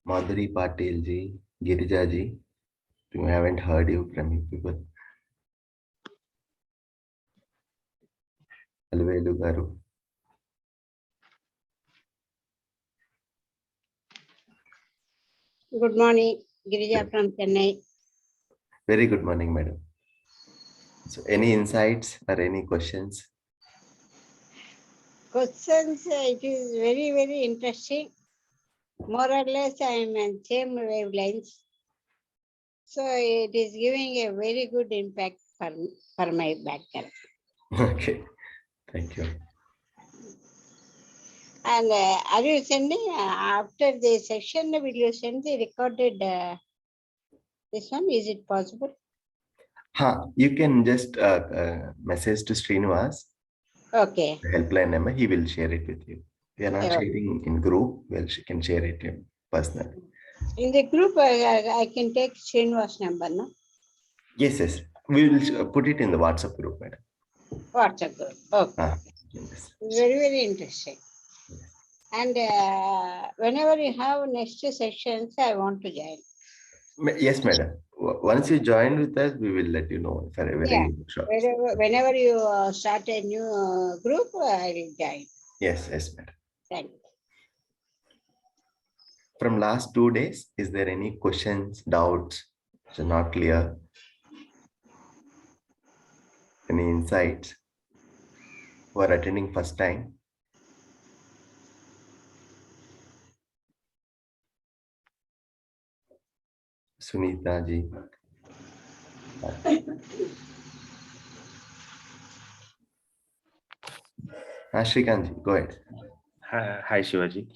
Madhuri Patil ji, Girija ji. We haven't heard you from you people. Alvelu garu. Good morning, Girija from Chennai. Very good morning, madam. So, any insights or any questions? Questions, it is very, very interesting. More or less, I am on same wavelengths. So it is giving a very good impact for my background. Okay, thank you. And are you sending, after the session, will you send the recorded this one? Is it possible? You can just message to Srinivas, Okay. the helpline number. He will share it with you. We are not Yeah. sharing in group. Well, she can share it personally. In the group, I can take Srinivas number, no? Yes. We will put it in the WhatsApp group, madam. WhatsApp group. Okay. Yes. Very, very interesting. And whenever you have next sessions, I want to join. Yes, madam. Once you join with us, we will let you know for a very short. Whenever you start a new group, I will join. Yes, madam. Thank you. From last 2 days, is there any questions, doubts, which are not clear? Any insights? Who are attending first time? Sunita ji. Shrikant ji, go ahead. Hi Shivaji.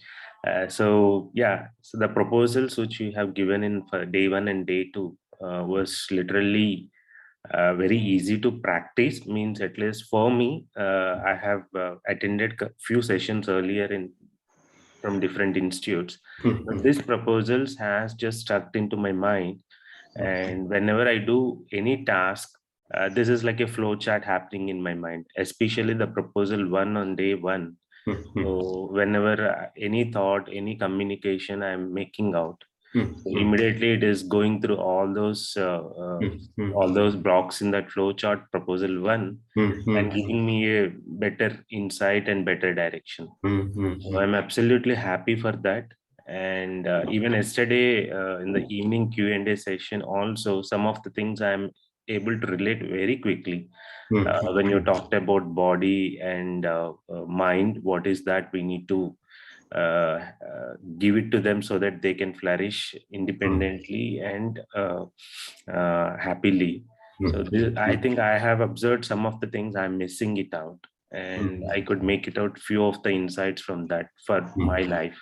So the proposals which you have given in for day 1 and day 2 was literally very easy to practice. Means at least for me, I have attended a few sessions earlier from different institutes. But this proposals has just stuck into my mind, and whenever I do any task, this is like a flow chart happening in my mind, especially the proposal 1 on day 1. So whenever any thought, any communication I'm making out, immediately it is going through all those blocks in that flow chart proposal 1 and giving me a better insight and better direction. So I'm absolutely happy for that. And even yesterday in the evening Q&A session also, some of the things I'm able to relate very quickly. When you talked about body and mind, what is that we need to give it to them so that they can flourish independently and happily. So I think I have observed some of the things I'm missing it out, and I could make it out few of the insights from that for my life.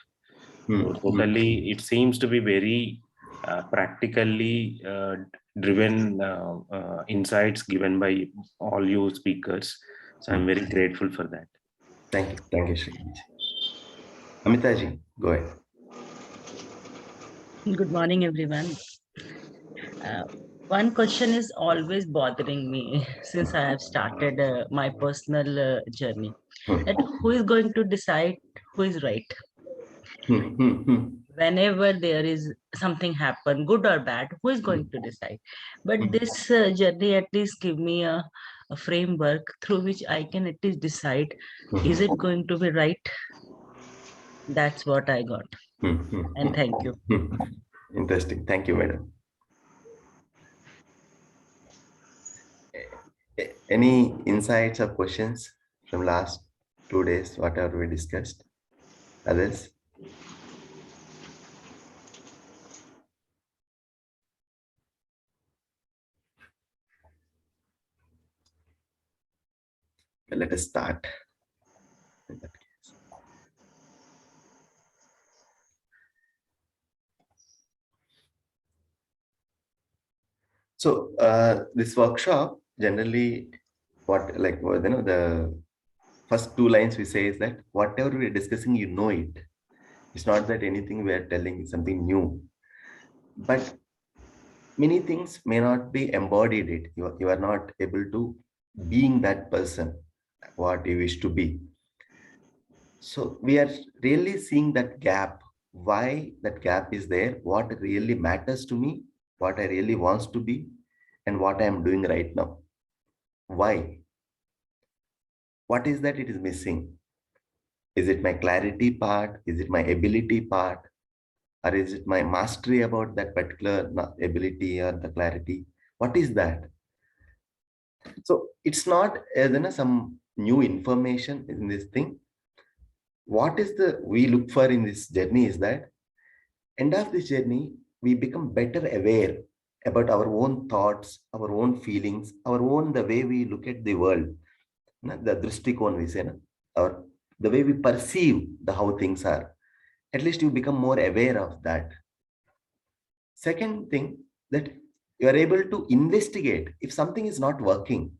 So totally, it seems to be very practically driven insights given by all you speakers. So I'm very grateful for that. Thank you, Shrikant. Amita ji, go ahead. Good morning, everyone. One question is always bothering me since I have started my personal journey. That who is going to decide who is right? Whenever there is something happen, good or bad, who is going to decide? But this journey at least give me a framework through which I can at least decide, is it going to be right? That's what I got. And thank you. Interesting. Thank you, madam. Any insights or questions from last 2 days, whatever we discussed? Others? Let us start. In that case. So this workshop generally, the first 2 lines we say is that whatever we are discussing, you know it. It's not that anything we are telling is something new, but many things may not be embodied it. You are not able to being that person, what you wish to be. So we are really seeing that gap why that gap is there, what really matters to me, what I really wants to be, and what I am doing right now. Why? What is that it is missing? Is it my clarity part? Is it my ability part? Or is it my mastery about that particular ability or the clarity? What is that? So it's not some new information in this thing. What is the we look for in this journey is that end of this journey, we become better aware about our own thoughts, our own feelings, our own the way we look at the world. The drishtikon we say, or the way we perceive the how things are. At least you become more aware of that. Second thing, that you are able to investigate if something is not working,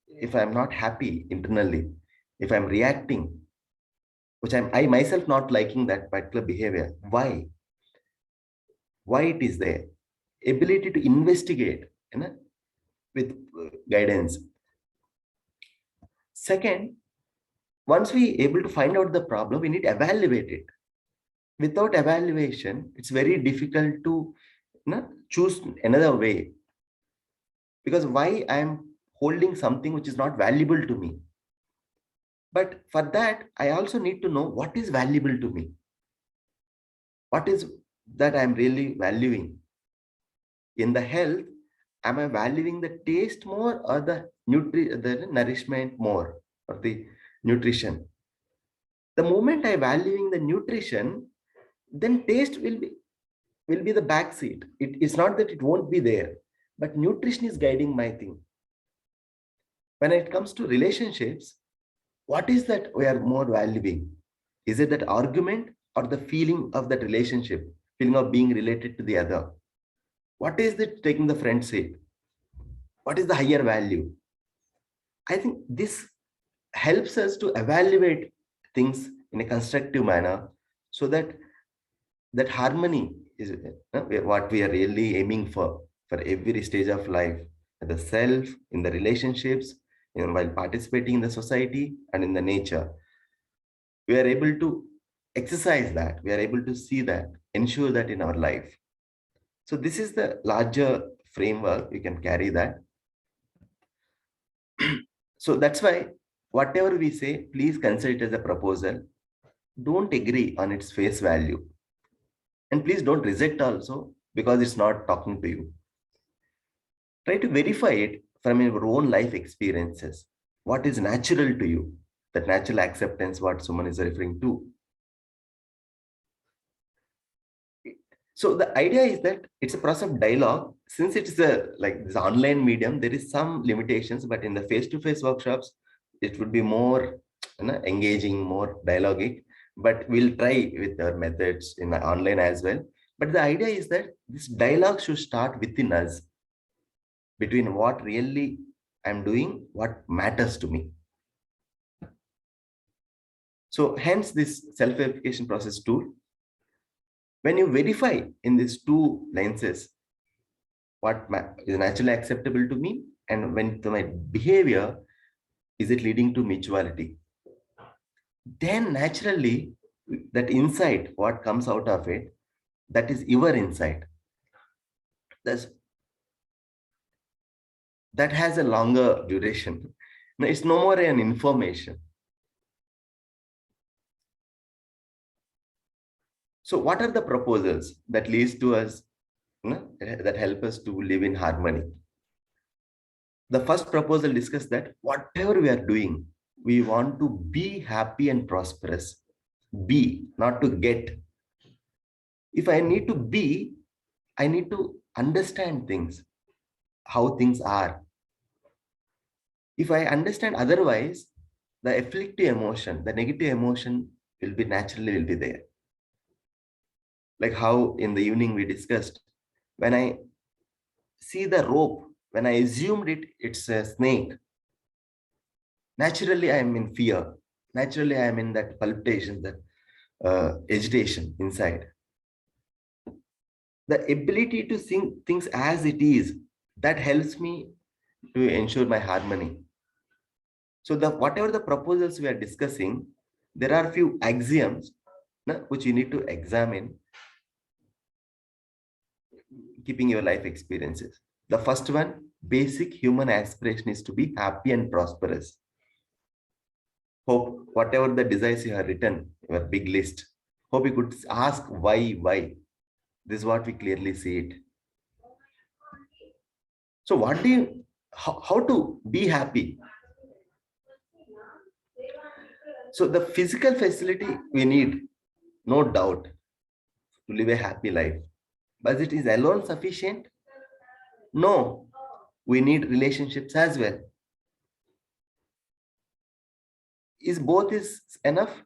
if I'm not happy internally, if I'm reacting, which I myself not liking that particular behavior. Why? Why it is there? Ability to investigate, with guidance. Second, once we able to find out the problem, we need to evaluate it. Without evaluation, it's very difficult to choose another way. Because why I am holding something which is not valuable to me? But for that, I also need to know what is valuable to me. What is that I'm really valuing? In the health, am I valuing the taste more or the nourishment more, or the nutrition? The moment I valuing the nutrition, then taste will be the back seat. It's not that it won't be there, but nutrition is guiding my thing. When it comes to relationships, what is that we are more valuing? Is it that argument or the feeling of that relationship, feeling of being related to the other? What is it taking the front seat? What is the higher value? I think this helps us to evaluate things in a constructive manner, so that that harmony is what we are really aiming for every stage of life, the self, in the relationships, while participating in the society and in the nature. We are able to exercise that, we are able to see that, ensure that in our life. So this is the larger framework, we can carry that. So that's why whatever we say, please consider it as a proposal. Don't agree on its face value. And please don't reject also because it's not talking to you. Try to verify it from your own life experiences. What is natural to you? That natural acceptance, what Suman is referring to. So the idea is that it's a process of dialogue. Since it's like this online medium, there is some limitations, but in the face-to-face workshops, it would be more engaging, more dialogic. But we'll try with our methods in the online as well. But the idea is that this dialogue should start within us, between what really I'm doing, what matters to me. So hence this self-verification process tool. When you verify in these two lenses, what is naturally acceptable to me, and when my behavior, is it leading to mutuality? Then naturally, that insight, what comes out of it, that is your insight. That has a longer duration. Now, it's no more an information. So what are the proposals that leads to us, that help us to live in harmony? The first proposal discussed that whatever we are doing, we want to be happy and prosperous. Be, not to get. If I need to be, I need to understand things, how things are. If I understand otherwise, the afflictive emotion, the negative emotion will be naturally there. Like how in the evening we discussed, when I see the rope, when I assumed it's a snake, naturally I am in fear. Naturally I am in that palpitation, that agitation inside. The ability to see things as it is, that helps me to ensure my harmony. So whatever the proposals we are discussing, there are few axioms which you need to examine, keeping your life experiences. The first one, basic human aspiration is to be happy and prosperous. Hope whatever the desires you have written, your big list, hope you could ask why. This is what we clearly see it. So what do you, how to be happy? So the physical facility we need, no doubt, to live a happy life. But it is alone sufficient? No, we need relationships as well. Is both is enough?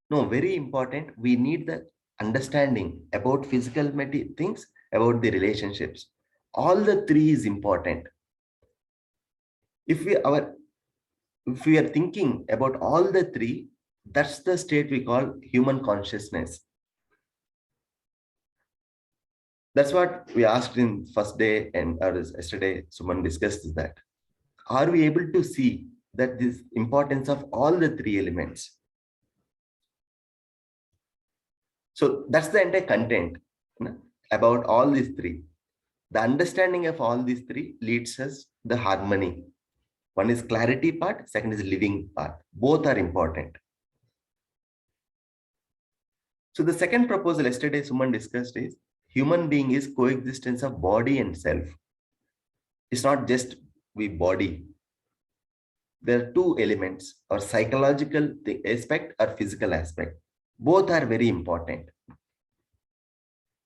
No, very important. We need the understanding about physical things, about the relationships. All the three is important. If we are thinking about all the three, that's the state we call human consciousness. That's what we asked in first day, and yesterday Suman discussed that. Are we able to see that this importance of all the three elements? So that's the entire content about all these three. The understanding of all these three leads us the harmony. One is clarity part, second is living part. Both are important. So the second proposal yesterday Suman discussed is human being is coexistence of body and self. It's not just we body. There are two elements, or psychological aspect or physical aspect. Both are very important.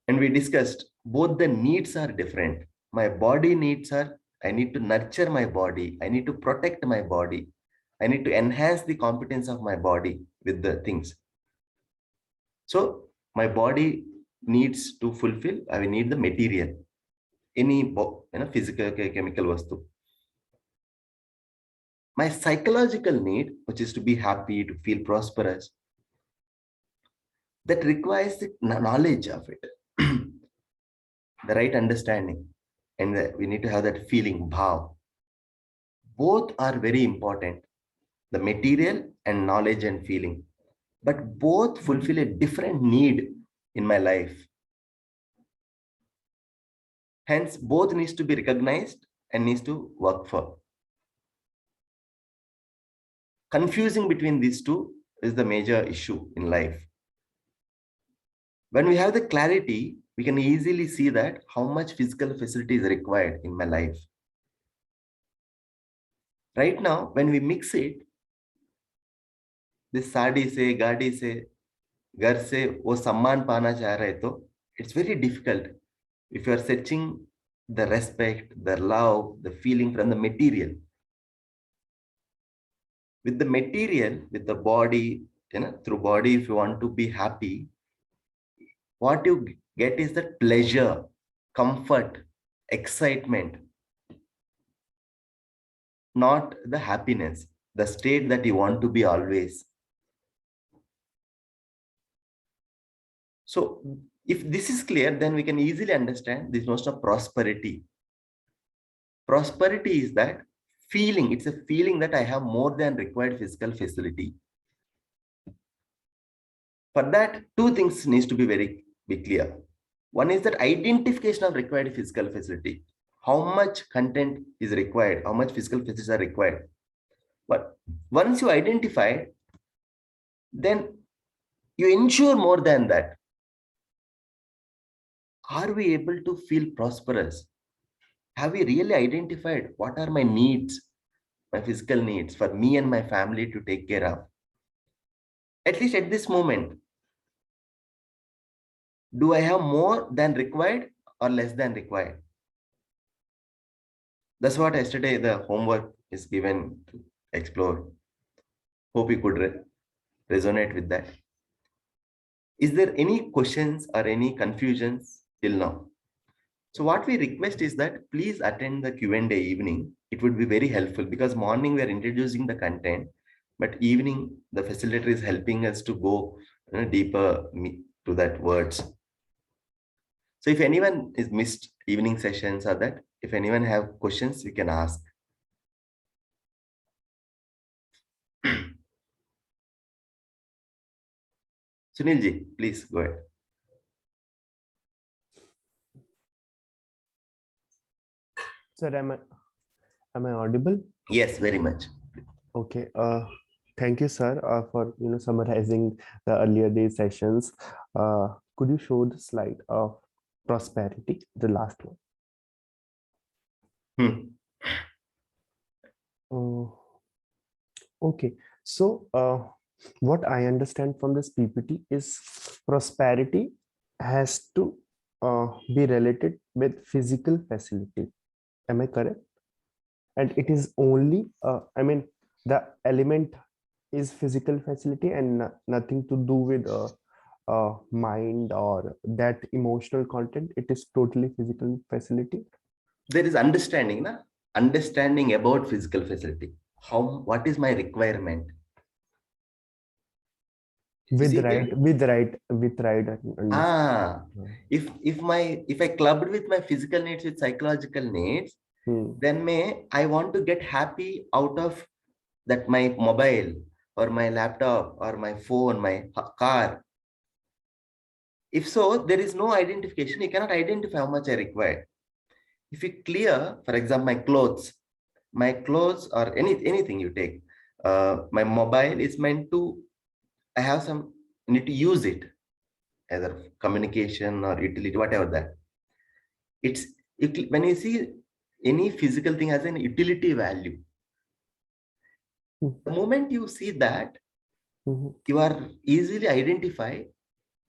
And we discussed both the needs are different. My body needs are, I need to nurture my body. I need to protect my body. I need to enhance the competence of my body with the things. So my body needs to fulfill, I need the material, any physical, chemical vastu. My psychological need, which is to be happy, to feel prosperous, that requires the knowledge of it, the right understanding, and we need to have that feeling, bhav. Both are very important, the material and knowledge and feeling, but both fulfill a different need in my life. Hence, both needs to be recognized and needs to work for. Confusing between these two is the major issue in life. When we have the clarity, we can easily see that how much physical facility is required in my life. Right now, when we mix it, this saadi se, gaadi se, घर से वो सम्मान पाना चाह रहे तो it's very difficult if you are searching the respect, the love, the feeling from the material. With the material, with the body, through body, if you want to be happy, what you get is that pleasure, comfort, excitement, not the happiness, the state that you want to be always. So if this is clear, then we can easily understand this notion of prosperity. Prosperity is that feeling, it's a feeling that I have more than required physical facility. For that, two things needs to be clear. One is that identification of required physical facility. How much content is required, how much physical facilities are required. But once you identify, then you ensure more than that. Are we able to feel prosperous? Have we really identified what are my needs, my physical needs for me and my family to take care of? At least at this moment, do I have more than required or less than required? That's what yesterday the homework is given to explore. Hope you could resonate with that. Is there any questions or any confusions till now? So what we request is that please attend the Q&A evening. It would be very helpful because morning we are introducing the content, but evening the facilitator is helping us to go deeper to that words. So if anyone is missed evening sessions or that, if anyone have questions, you can ask. Sunilji, please go ahead. Sir, am I audible? Yes, very much. Okay. Thank you, sir, for summarizing the earlier day sessions. Could you show the slide of prosperity, the last one? Oh, okay. So, what I understand from this PPT is prosperity has to be related with physical facility. Am I correct? And it is only, I mean, the element is physical facility and nothing to do with mind or that emotional content. It is totally physical facility. There is understanding, na? Understanding about physical facility. What is my requirement? With See, right. If I clubbed with my physical needs with psychological needs, then I want to get happy out of that my mobile or my laptop or my phone, my car. If so, there is no identification. You cannot identify how much I require. If you clear, for example, my clothes or anything you take, my mobile is meant to, I need to use it, either communication or utility, whatever that. When you see any physical thing has an utility value, the moment you see that, you are easily identify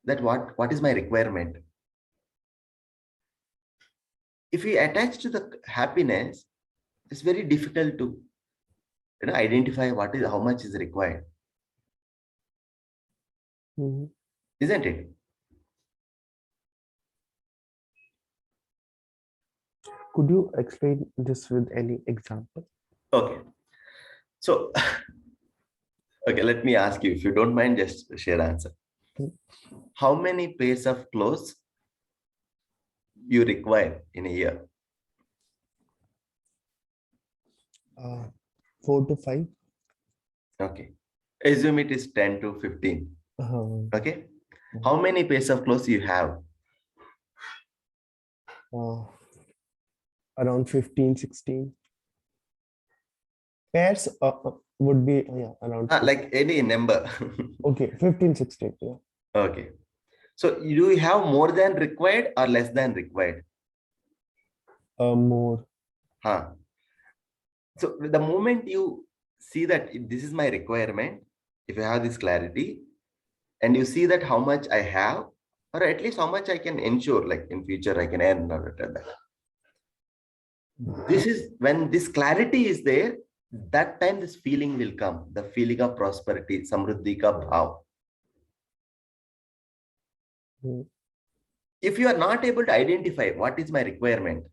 that what is my requirement. If we attach to the happiness, it's very difficult to identify how much is required. Isn't it? Could you explain this with any example? Okay. So, okay, let me ask you, if you don't mind, just share answer. How many pairs of clothes you require in a year? 4 to 5. Okay. Assume it is 10 to 15. Okay. How many pairs of clothes you have? Around 15, 16. Pairs would be around like any number. Okay, 15, 16. Yeah. Okay. So do you have more than required or less than required? More. So the moment you see that this is my requirement, if you have this clarity, and you see that how much I have, or at least how much I can ensure, like in future I can earn or whatever. This is when this clarity is there, that time this feeling will come, the feeling of prosperity, samruddhi ka bhav. If you are not able to identify what is my requirement,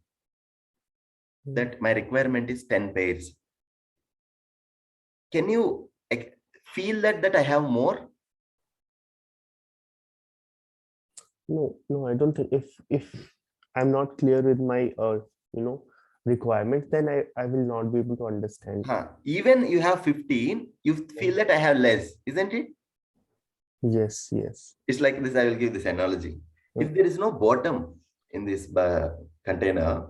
that my requirement is 10 pairs, can you feel that I have more? No, I don't think. If I'm not clear with my requirements, then I will not be able to understand. Even you have 15, you feel that I have less, isn't it? Yes. It's like this. I will give this analogy. If there is no bottom in this container,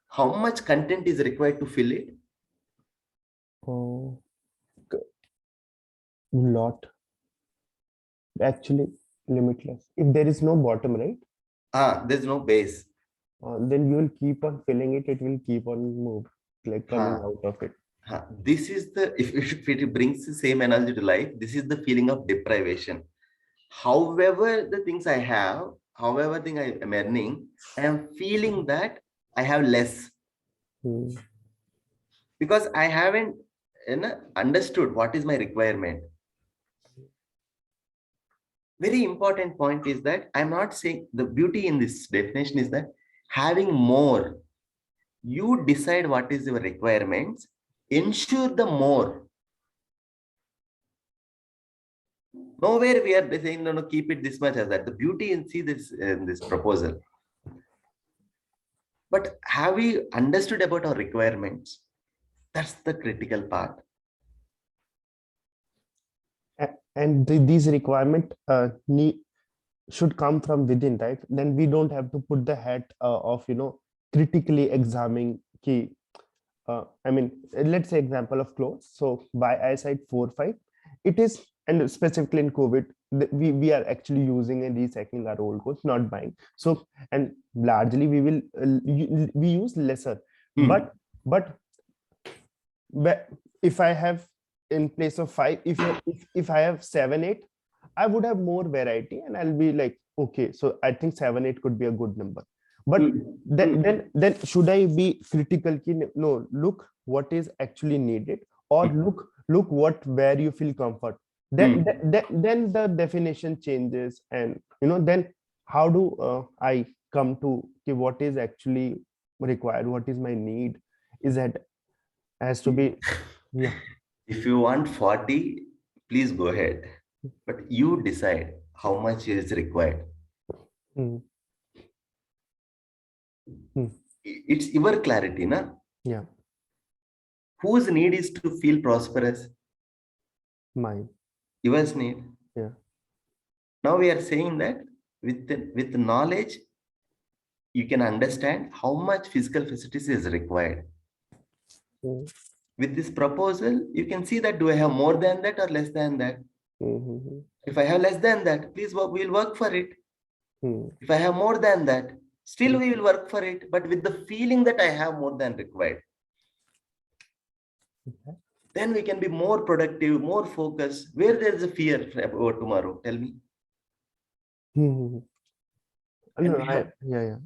how much content is required to fill it? Lot. Actually, limitless. If there is no bottom, right? There's no base. Then you will keep on filling it. It will keep on moving, like coming out of it. This is if it brings the same analogy to life, this is the feeling of deprivation. However, the things I have, however thing I am earning, I am feeling that I have less. Because I haven't understood what is my requirement. Very important point is that I'm not saying, the beauty in this definition is that having more, you decide what is your requirements, ensure the more. Nowhere we are saying no, keep it this much as that. The beauty in this proposal. But have we understood about our requirements? That's the critical part. and these requirement need should come from within, right? Then we don't have to put the hat of critically examining key. I mean, let's say example of clothes. So by eyesight 4 5, it is, and specifically in COVID, we are actually using and recycling our old clothes, not buying. So, and largely we will we use lesser, but but if I have, in place of 5, if I have 7 8, I would have more variety, and I'll be like, okay, so I think 7 8 could be a good number. But then should I be critical? No, look what is actually needed, or look what where you feel comfort. Then the definition changes, and then how do I come to, okay, what is actually required, what is my need, is that has to be, yeah. If you want 40, please go ahead. But you decide how much is required. Hmm. Hmm. It's your clarity, na? Yeah, Whose need is to feel prosperous? mine. Yours need. Yeah. Now we are saying that with knowledge, you can understand how much physical facilities is required. Hmm. With this proposal, you can see that do I have more than that or less than that? Hmm. If I have less than that, please we'll work for it. Hmm. If I have more than that, still we will work for it, but with the feeling that I have more than required. Okay. Then we can be more productive, more focused. Where there is a fear about tomorrow, tell me. Hmm. And No, we have, yeah.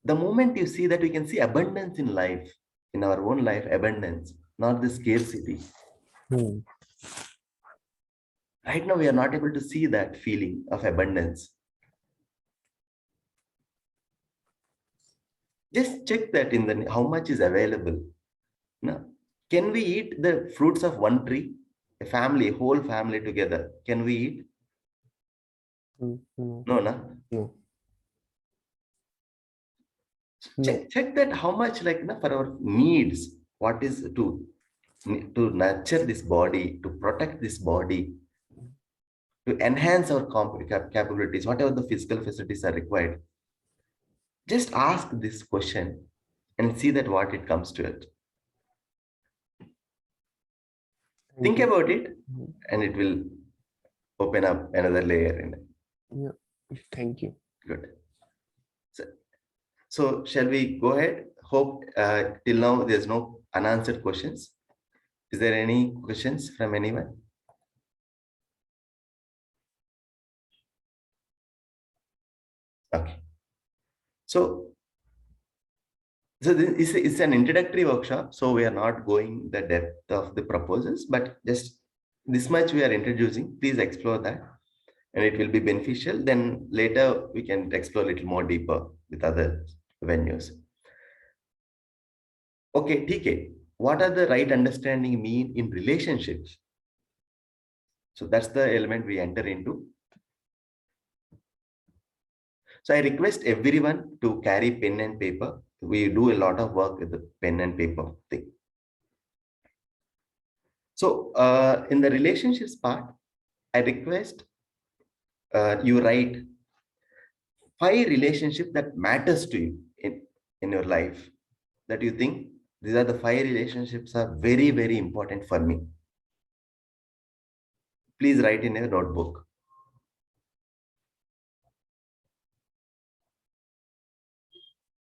the moment you see that, we can see abundance in life, in our own life, abundance, not the scarcity. Hmm. Right now, we are not able to see that feeling of abundance. Just check that in the how much is available. No. Can we eat the fruits of one tree? A family, whole family together. Can we eat? No. No, no. No. Check that how much, like, for our needs, what is to nurture this body, to protect this body, to enhance our capabilities, whatever the physical facilities are required. Just ask this question and see that what it comes to it. Thank Think you. about it, Mhm. and it will open up another layer in it. Yeah. Thank you. Good. So shall we go ahead? Hope till now there's no unanswered questions. Is there any questions from anyone? Okay. So this is an introductory workshop, so we are not going the depth of the proposals, but just this much we are introducing. Please explore that, and it will be beneficial. Then later we can explore a little more deeper with other venues. Okay, TK, what are the right understanding mean in relationships? So that's the element we enter into. So I request everyone to carry pen and paper. We do a lot of work with the pen and paper thing. So in the relationships part, I request you write 5 relationships that matters to you in your life, that you think these are the 5 relationships are very, very important for me. Please write in a notebook.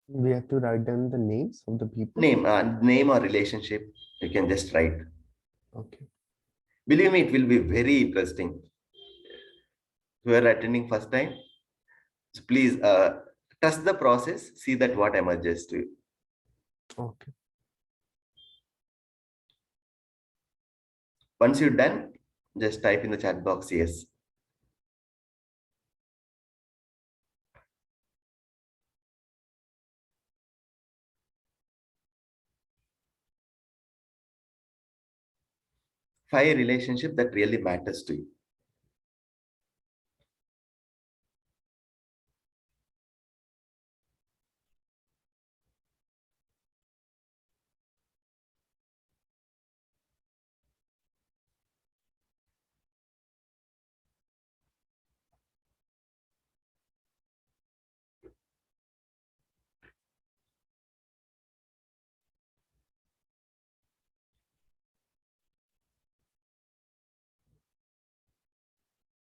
We have to write down the names of the people. Name or relationship, you can just write. Okay. Believe me, it will be very interesting. Who are attending first time, so please trust the process, see that what emerges to you. Okay. Once you're done, just type in the chat box yes. Five relationship that really matters to you.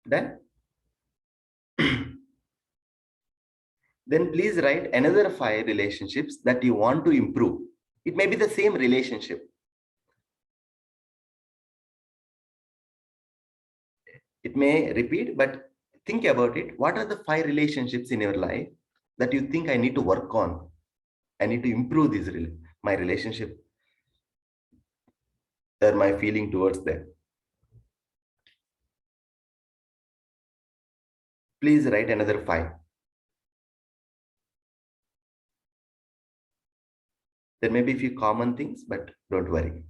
Done? Then please write another 5 relationships that you want to improve. It may be the same relationship. It may repeat, but think about it. What are the 5 relationships in your life that you think I need to work on? I need to improve my relationship or my feeling towards them. Please write another 5. There may be a few common things, but don't worry.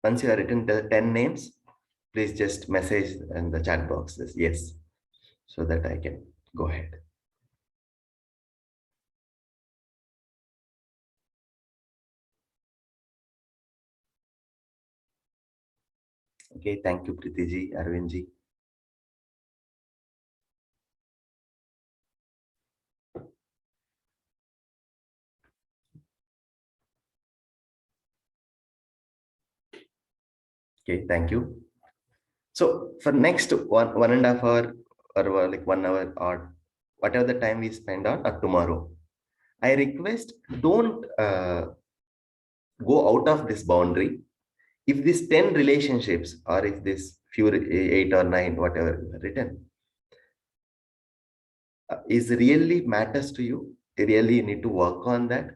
Once you have written the 10 names, please just message in the chat box this yes, so that I can go ahead. Okay, thank you, Pritiji, Arvindji. Okay, thank you. So for next one and a half hour or like 1 hour or whatever the time we spend on or tomorrow, I request don't go out of this boundary. If these 10 relationships or if this few 8 or 9, whatever written, is really matters to you, you really need to work on that,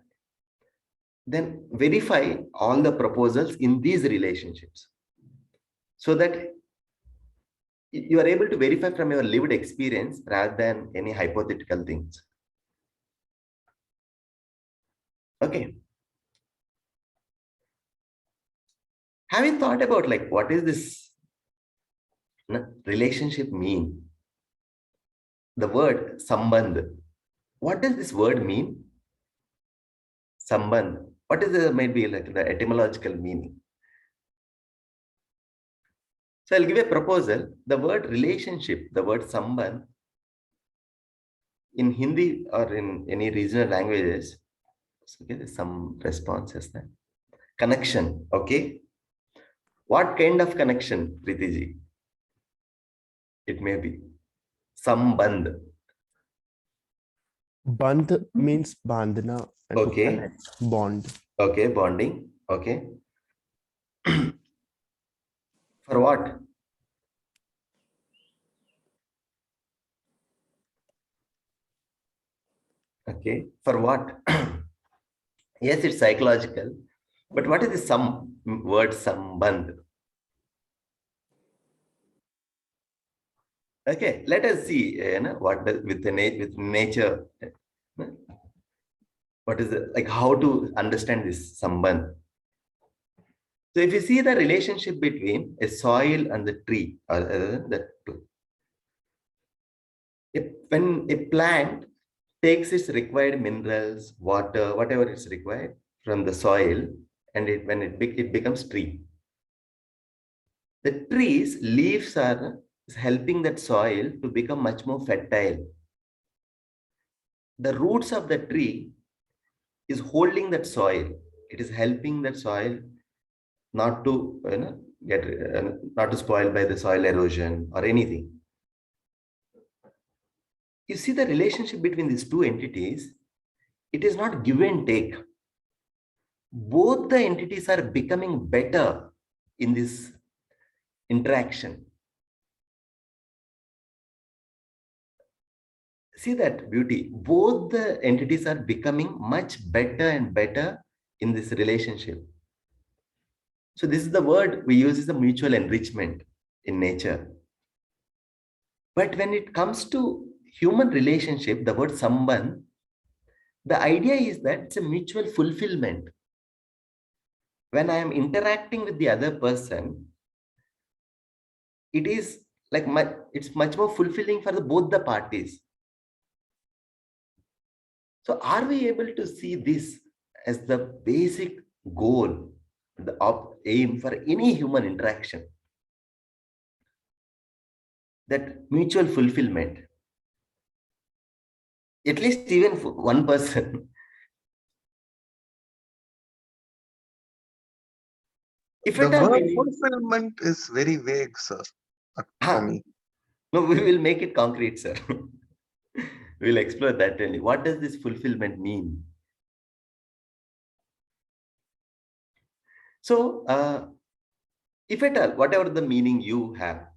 then verify all the proposals in these relationships so that you are able to verify from your lived experience rather than any hypothetical things. Okay. Have you thought about like what is this relationship mean? The word sambandh. What does this word mean? Sambandh. What is the maybe like the etymological meaning? So I'll give a proposal. The word relationship, the word sambandh, in Hindi or in any regional languages, okay, there's some responses there. Connection, okay? What kind of connection, Pritiji? It may be sambandh. Bandh means bandhna and to Okay. connect, bond. Okay, bonding. Okay. For what? Okay. For what? Yes, it's psychological. But what is the word sambandh? Okay, let us see what with nature. What is it like? How to understand this sambandh? So if you see the relationship between a soil and the tree, or when a plant takes its required minerals, water, whatever is required from the soil, and it becomes tree. The tree's leaves are helping that soil to become much more fertile. The roots of the tree is holding that soil. It is helping that soil not to get not to spoil by the soil erosion or anything. You see the relationship between these two entities, it is not give and take. Both the entities are becoming better in this interaction. See that beauty. Both the entities are becoming much better and better in this relationship. So this is the word we use is the mutual enrichment in nature. But when it comes to human relationship, the word sambandh, the idea is that it's a mutual fulfillment. When I am interacting with the other person, it is like it's much more fulfilling for both the parties. So are we able to see this as the basic goal, the aim for any human interaction? That mutual fulfillment. At least even for one person, If The at all, word fulfillment is very vague, sir, for me. no, we will make it concrete, sir. We'll explore that only. What does this fulfillment mean? So, if at all, whatever the meaning you have,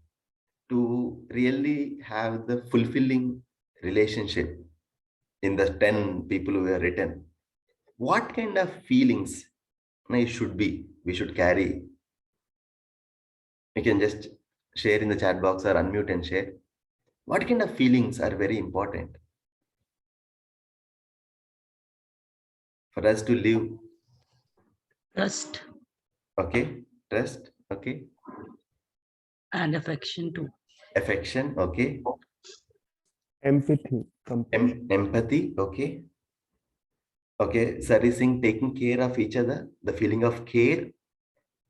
to really have the fulfilling relationship in the 10 people who have written, what kind of feelings it should be, we should carry? You can just share in the chat box or unmute and share. What kind of feelings are very important for us to live? Trust Okay, trust, okay, and affection too. affection, okay, Empathy, compassion. empathy, okay, okay. Sari Singh, taking care of each other, the feeling of care.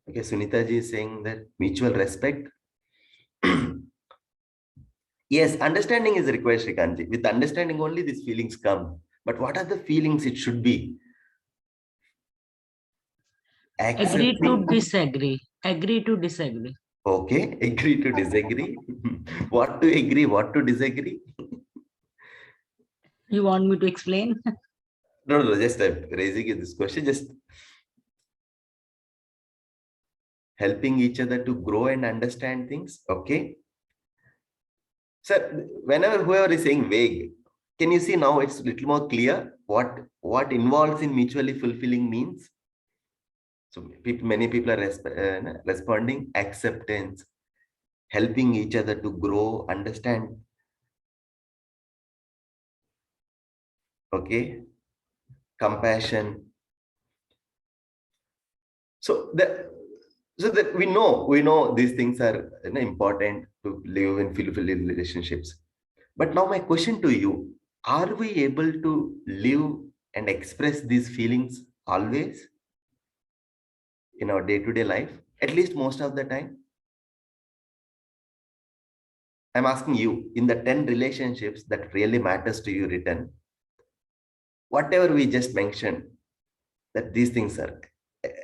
Okay, Sunita ji is saying that mutual respect. Yes, understanding is required, Shrikantji. With understanding only these feelings come. But what are the feelings it should be? Agree to Accepting. disagree. Agree to disagree. Okay, agree to disagree. What to agree, what to disagree? You want me to explain? No, just raising this question, just helping each other to grow and understand things. Okay. Sir, whenever whoever is saying vague, can you see now it's a little more clear what involves in mutually fulfilling means? So many people are responding acceptance, helping each other to grow, understand. Okay, compassion. So that we know these things are important to live in fulfilling relationships. But now my question to you: are we able to live and express these feelings always in our day-to-day life? At least most of the time. I'm asking you, in the 10 relationships that really matters to you written, whatever we just mentioned, that these things are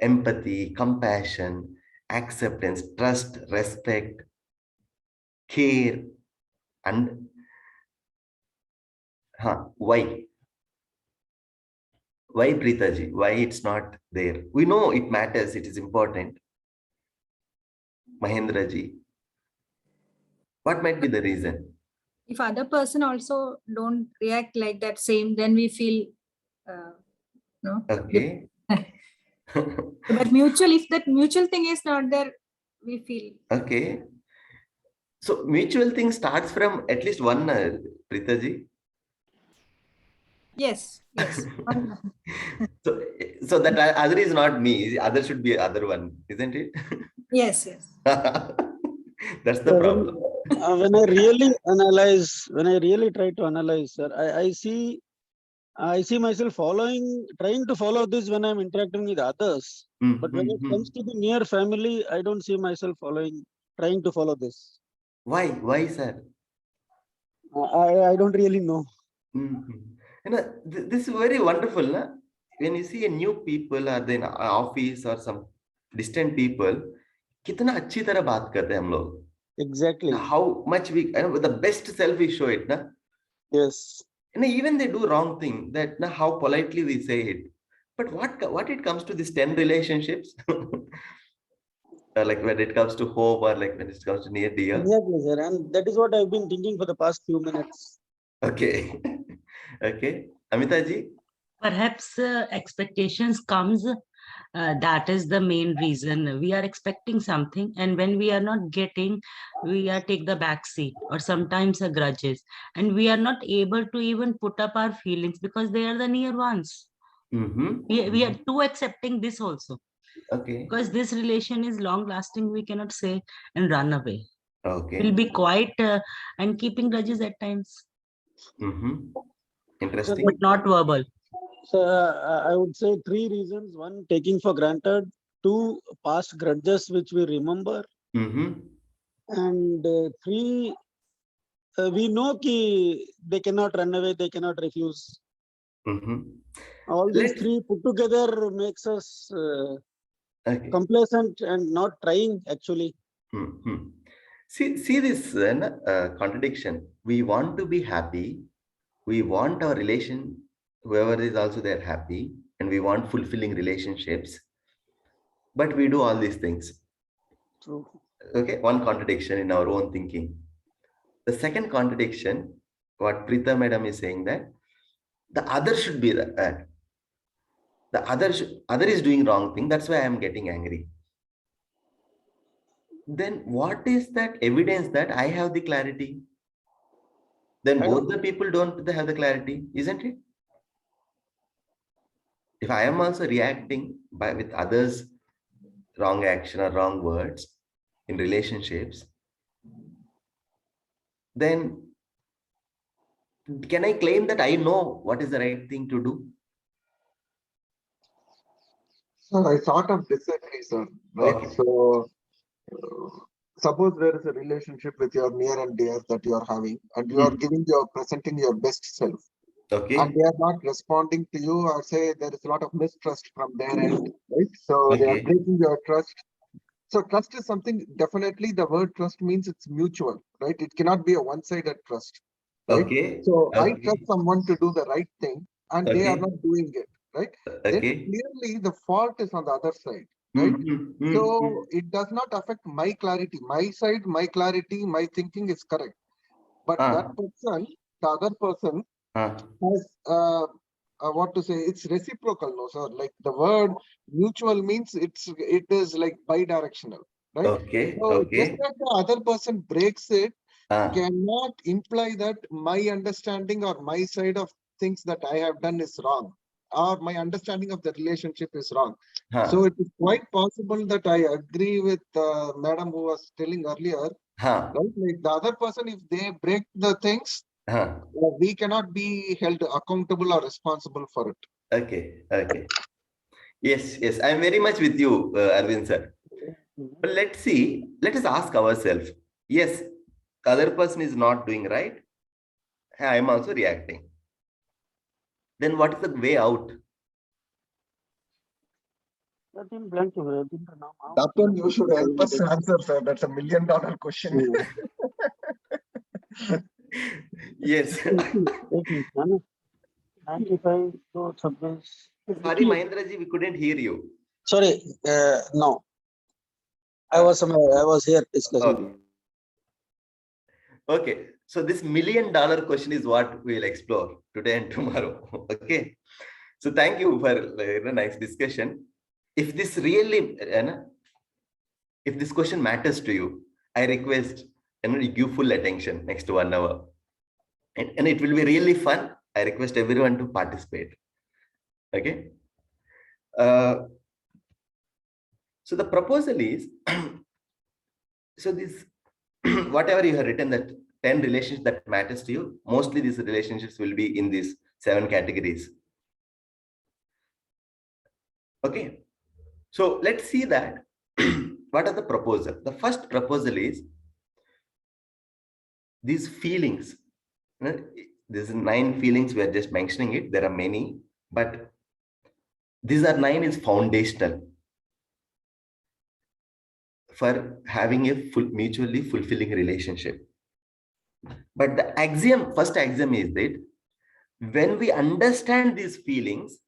empathy, compassion, acceptance, trust, respect, care, and why? Why, Preetaji? Why it's not there? We know it matters, it is important. Mahendraji, what might be the reason? If other person also don't react like that same, then we feel no. Okay. But mutual, if that mutual thing is not there, we feel. Okay. So mutual thing starts from at least one, Preetaji. Yes, yes. So that other is not me. Other should be other one, isn't it? Yes, yes. That's the problem. When I really try to analyze, sir, I see myself trying to follow this when I'm interacting with others. But when it comes to the near family, I don't see myself trying to follow this. Why? Why, sir? I don't really know. This is very wonderful. Na? When you see a new people or then office or some distant people, कितना अच्छी तरह बात करते हैं हम लोग. Exactly. How much the best self we show it, na? Yes. And even they do wrong thing, that na, how politely we say it. But what it comes to these 10 relationships, like when it comes to home or like when it comes to near dear. Exactly, sir. And that is what I've been thinking for the past few minutes. Okay. Okay. Amita ji? Perhaps expectations comes, that is the main reason. We are expecting something, and when we are not getting, we are take the back seat or sometimes grudges, and we are not able to even put up our feelings because they are the near ones. We are too accepting this also. Okay. Because this relation is long lasting, we cannot say and run away. Okay. We'll be quiet and keeping grudges at times. Interesting. But not verbal. So I would say 3 reasons. 1, taking for granted. 2, past grudges which we remember. And 3, we know they cannot run away, they cannot refuse. All these 3 put together makes us Okay. complacent and not trying actually. See this contradiction. We want to be happy. We want our relation, whoever is also there, happy, and we want fulfilling relationships. But we do all these things. True. Okay, one contradiction in our own thinking. The second contradiction, what Preeta madam is saying, that the other should be that the other is doing wrong thing. That's why I am getting angry. Then what is that evidence that I have the clarity? Then I both don't the people don't have the clarity, isn't it? If I am also reacting with others' wrong action or wrong words in relationships, then can I claim that I know what is the right thing to do? Sir, I sort of disagree, sir. Right? Okay. So, suppose there is a relationship with your near and dear that you are having, and you are presenting your best self, Okay. and they are not responding to you, or say there is a lot of mistrust from their end, right? So they are Okay. breaking your trust. So trust is something, definitely the word trust means it's mutual, right? It cannot be a one-sided trust, right? Okay. So I Okay. trust someone to do the right thing and they are Okay. not doing it, right? Then Okay. clearly the fault is on the other side, right? So it does not affect my clarity. My side, my clarity, my thinking is correct. But that person, the other person has what to say, it's reciprocal, no sir. Like the word mutual means it is like bi-directional, right? Okay. So just Okay. that the other person breaks it Ah. cannot imply that my understanding or my side of things that I have done is wrong, or my understanding of the relationship is wrong. So it is quite possible that I agree with madam who was telling earlier, right? Like the other person, if they break the things, we cannot be held accountable or responsible for it. Okay. Okay. Yes. Yes. I'm very much with you, Arvind sir. But let's see. Let us ask ourselves. Yes, the other person is not doing right. I am also reacting. Then what is the way out? That one you should help us answer, sir. That's $1 million question. Yes. Sorry, Mahendraji, we couldn't hear you. Sorry, no. I was here discussing. Okay. So this $1 million question is what we'll explore today and tomorrow. Okay. So thank you for a nice discussion. If this really, if this question matters to you, I request you give full attention next 1 hour. And it will be really fun. I request everyone to participate. Okay. So the proposal is, so this, whatever you have written, that 10 relationships that matters to you, mostly these relationships will be in these 7 categories. Okay. So let's see that. What are the proposal? The first proposal is these feelings. There's 9 feelings. We are just mentioning it. There are many, but these are 9 is foundational for having a mutually fulfilling relationship. But the first axiom is that when we understand these feelings,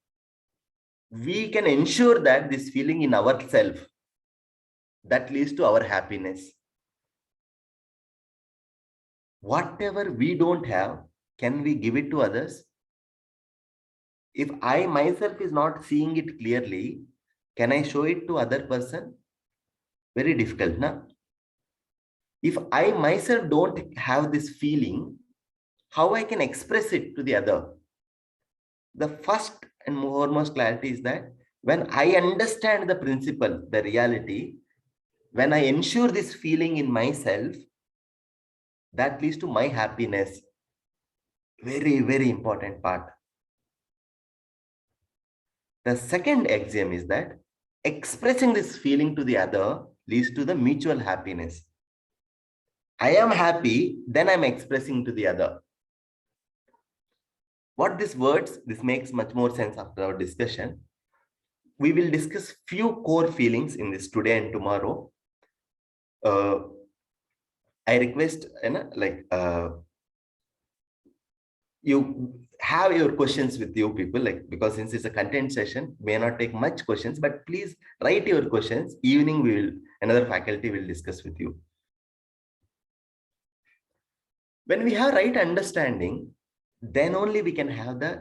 we can ensure that this feeling in ourselves that leads to our happiness. Whatever we don't have, can we give it to others? If I myself is not seeing it clearly, can I show it to other person? Very difficult, na? If I myself don't have this feeling, how I can express it to the other? The first and foremost clarity is that when I understand the principle, the reality, when I ensure this feeling in myself, that leads to my happiness. Very, very important part. The second axiom is that expressing this feeling to the other leads to the mutual happiness. I am happy, then I'm expressing to the other. What these words, this makes much more sense after our discussion. we will discuss few core feelings in this today and tomorrow. I request, you have your questions with you people, like, because since it's a content session, may not take much questions, but please write your questions. Evening, another faculty will discuss with you. When we have right understanding, then only we can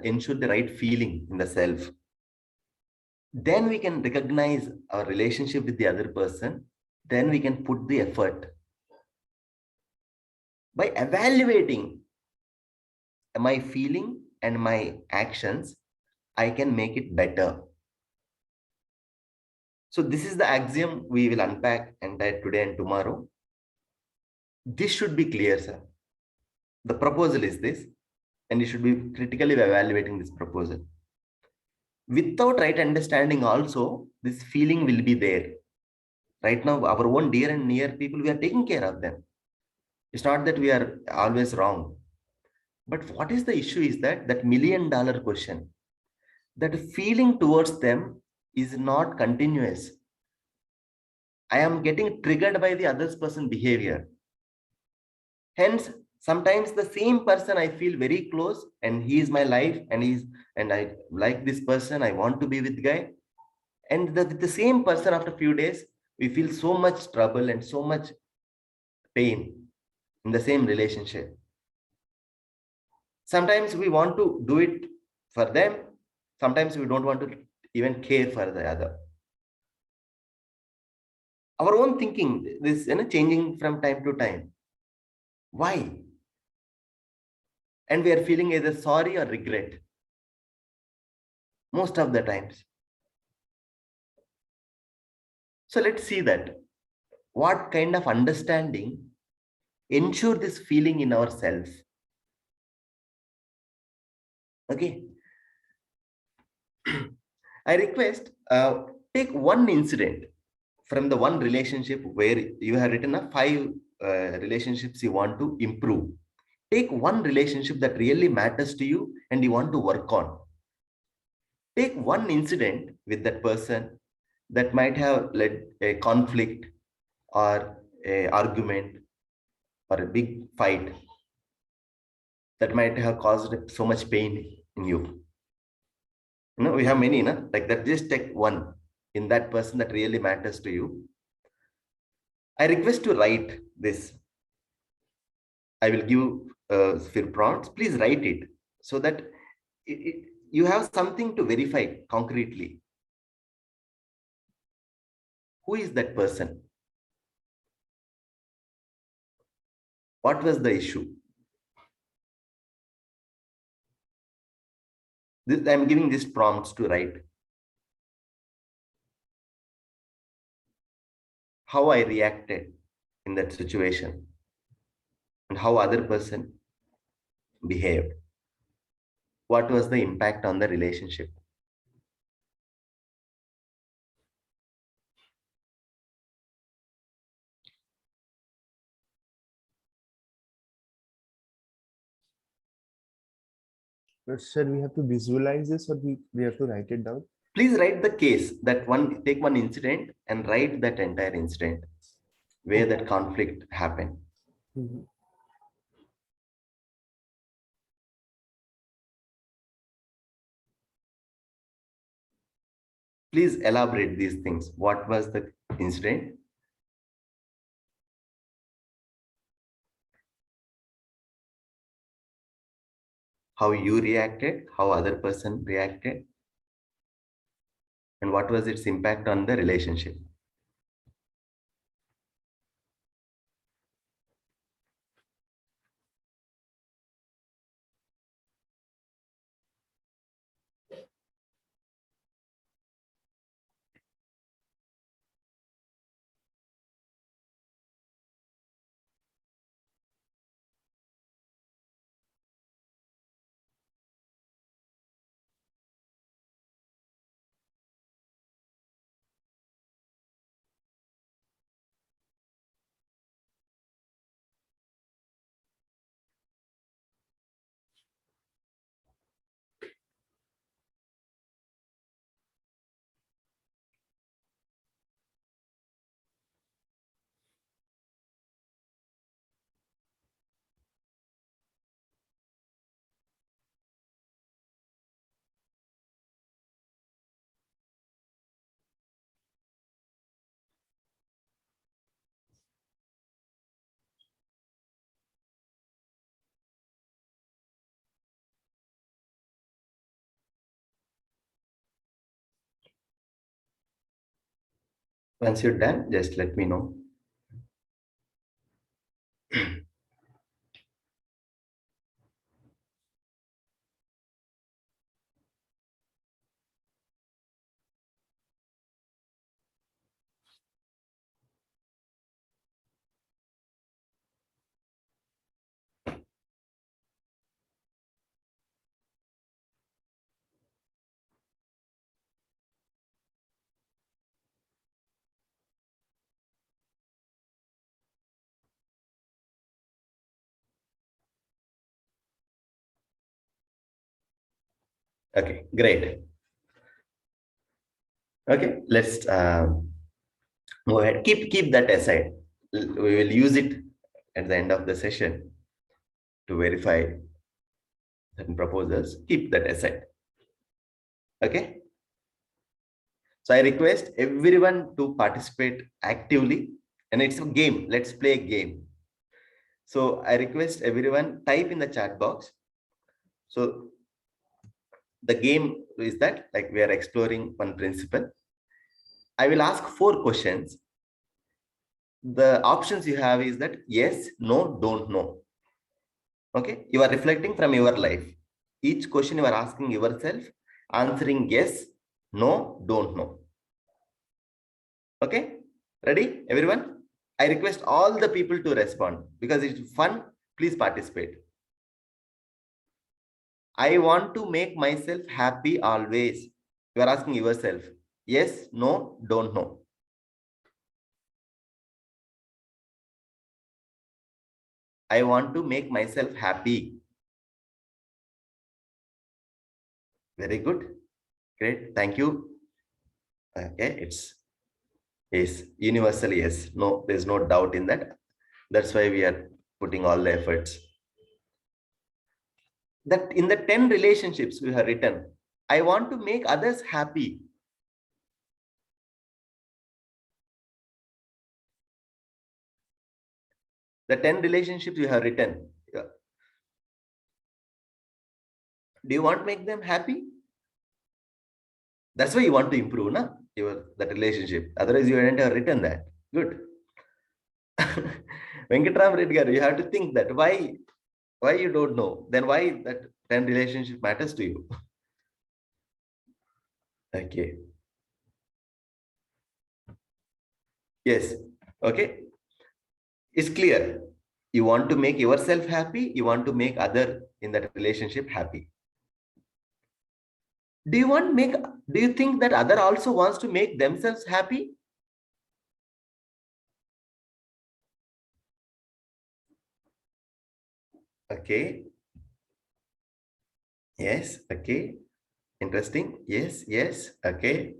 ensure the right feeling in the self. Then we can recognize our relationship with the other person. Then we can put the effort. By evaluating my feeling and my actions, I can make it better. So this is the axiom we will unpack today and tomorrow. This should be clear, sir. The proposal is this, and you should be critically evaluating this proposal. Without right understanding also, this feeling will be there. Right now, our own dear and near people, we are taking care of them. It's not that we are always wrong. But what is the issue is that $1 million question, that feeling towards them is not continuous. I am getting triggered by the other person's behavior. Hence, sometimes the same person I feel very close, and he is my life, and I like this person, I want to be with the guy. And with the same person, after a few days, we feel so much trouble and so much pain in the same relationship. Sometimes we want to do it for them. Sometimes we don't want to even care for the other. Our own thinking is changing from time to time. Why? And we are feeling either sorry or regret most of the times. So let's see that what kind of understanding ensure this feeling in ourselves. Okay. I request, take one incident from the one relationship where you have written 5 relationships you want to improve. Take one relationship that really matters to you and you want to work on. Take one incident with that person that might have led a conflict or an argument or a big fight that might have caused so much pain in you. We have many, like that. Just take one in that person that really matters to you. I request to write this. I will give few prompts. Please write it so that you have something to verify concretely. Who is that person? What was the issue? I'm giving these prompts to write. How I reacted in that situation and how other person behaved. What was the impact on the relationship? Sir, we have to visualize this, or we have to write it down? Please write the case, take one incident and write that entire incident where that conflict happened. Please elaborate these things. What was the incident? How you reacted, how other person reacted, and what was its impact on the relationship? Once you're done, just let me know. Okay, great. Okay, let's go ahead. Keep that aside. We will use it at the end of the session to verify certain proposals. Keep that aside. Okay. So I request everyone to participate actively, and it's a game. Let's play a game. So I request everyone type in the chat box. So the game is that, like, we are exploring one principle. I will ask 4 questions. The options you have is that yes, no, don't know. Okay, you are reflecting from your life. Each question you are asking yourself, answering yes, no, don't know. Okay, ready, everyone? I request all the people to respond because it's fun. Please participate. I want to make myself happy always. You are asking yourself, yes, no, don't know. I want to make myself happy. Very good. Great. Thank you. Okay, it's yes, universal yes. No, there's no doubt in that. That's why we are putting all the efforts. That in the 10 relationships we have written, I want to make others happy. The 10 relationships you have written, do you want to make them happy? That's why you want to improve, na? That relationship. Otherwise, you hadn't have written that. Good. Venkatram Reddy garu, you have to think that why you don't know, then why that 10 relationship matters to you. Okay. Yes. Okay. It's clear. You want to make yourself happy. You want to make other in that relationship happy. Do you think that other also wants to make themselves happy? Okay. Yes. Okay. Interesting. Yes. Yes. Okay.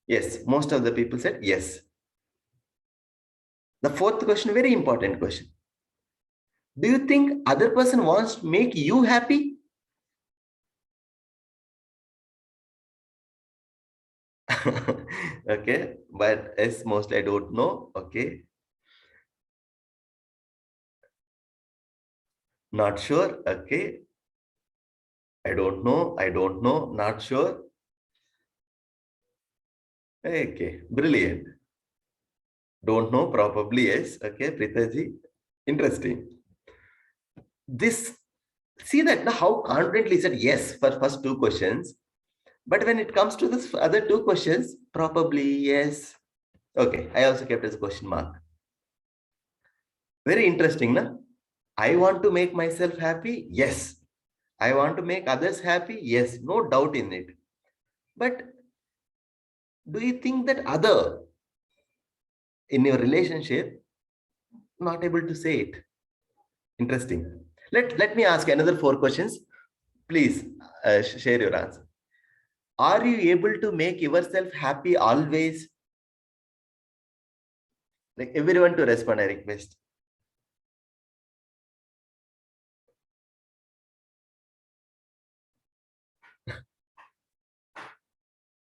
Yes. Most of the people said yes. The 4th question, very important question. Do you think other person wants to make you happy? Okay. But yes, mostly I don't know. Okay. Not sure. Okay. I don't know. I don't know. Not sure. Okay. Brilliant. Don't know. Probably yes. Okay. Pritaji. Interesting. This, see that how confidently said yes for first 2 questions. But when it comes to this other 2 questions, probably yes. Okay. I also kept as a question mark. Very interesting, na? I want to make myself happy. Yes. I want to make others happy. Yes. No doubt in it. But do you think that other in your relationship not able to say it? Interesting. Let me ask another 4 questions. Please share your answer. Are you able to make yourself happy always? Like everyone to respond, I request.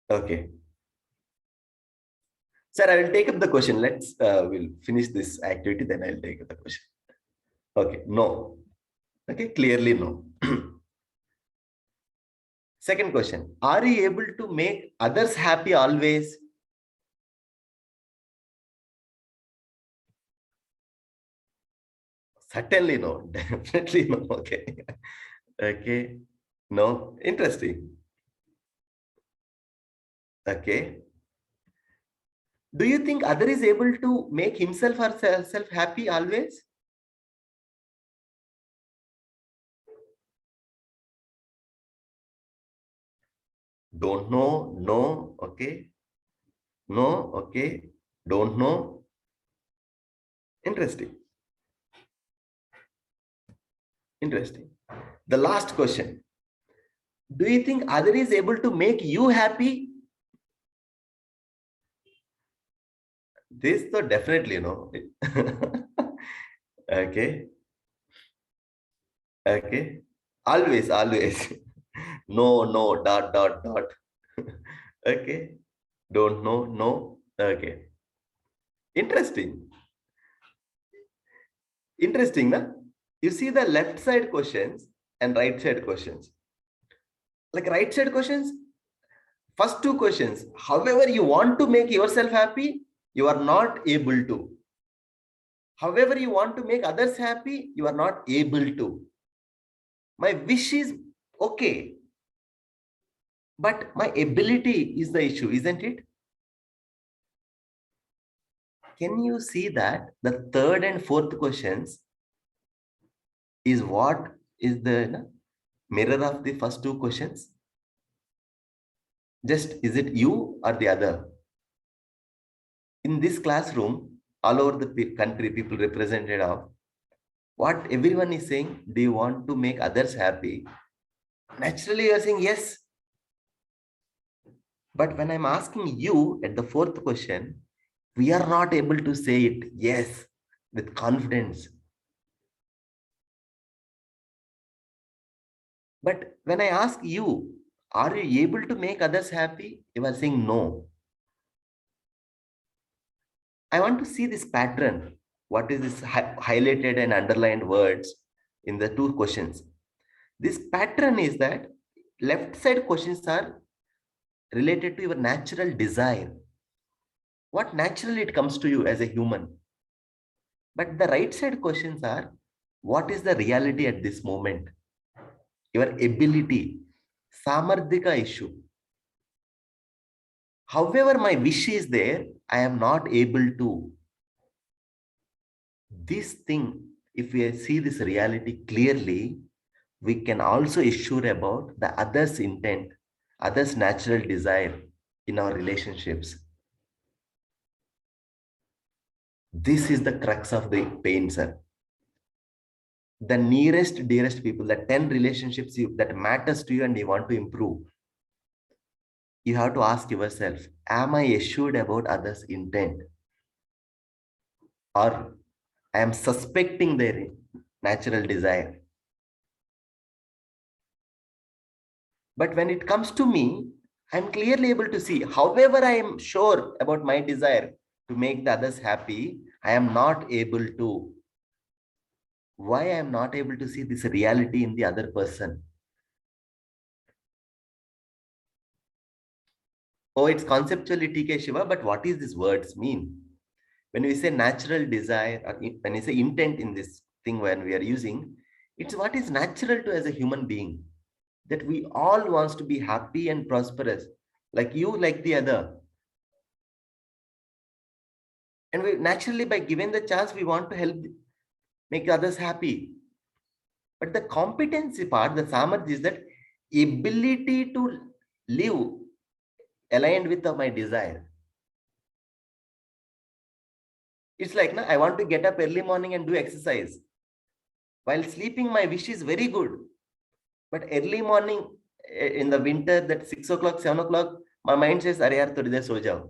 Okay. Sir, I will take up the question. We'll finish this activity, then I'll take up the question. Okay, no. Okay, clearly no. Second question, are you able to make others happy always? Certainly no. Definitely no. Okay. Okay. No. Interesting. Okay. Do you think other is able to make himself or herself happy always? Don't know. No. Okay. No. Okay. Don't know. Interesting. Interesting. The last question. Do you think other is able to make you happy? This though definitely no. Okay. Okay. Always, always. No, no, dot, dot, dot. Okay. Don't know, no. Okay. Interesting. Interesting, na? You see the left side questions and right side questions. Like right side questions, first two questions, however you want to make yourself happy, you are not able to. However you want to make others happy, you are not able to. My wish is okay, but my ability is the issue, isn't it? Can you see that the third and fourth questions is what is the mirror of the first two questions? Just is it you or the other? In this classroom, all over the country, people represented of what everyone is saying, do you want to make others happy? Naturally, you are saying yes. But when I'm asking you at the fourth question, we are not able to say it yes with confidence. But when I ask you, are you able to make others happy? You are saying no. I want to see this pattern. What is this highlighted and underlined words in the two questions? This pattern is that left side questions are related to your natural desire. What naturally it comes to you as a human. But the right side questions are, what is the reality at this moment? Your ability, samardhika issue. However, my wish is there, I am not able to. This thing, if we see this reality clearly, we can also assure about the other's intent, other's natural desire in our relationships. This is the crux of the pain, sir. The nearest, dearest people, the 10 relationships that matters to you and you want to improve, you have to ask yourself, am I assured about others' intent? Or I am suspecting their natural desire? But when it comes to me, I'm clearly able to see, however I am sure about my desire to make the others happy, I am not able to. Why I am not able to see this reality in the other person? Oh, it's conceptually TK Shiva, but what is these words mean? When we say natural desire, or when we say intent in this thing when we are using, it's what is natural to as a human being. That we all wants to be happy and prosperous, like you, like the other. And we naturally, by giving the chance, we want to help make others happy. But the competency part, the samarthya is that ability to live aligned with my desire. It's like, I want to get up early morning and do exercise. While sleeping, my wish is very good. But early morning in the winter, that 6 o'clock, 7 o'clock, my mind says, "Arey yaar, thodi der so jao."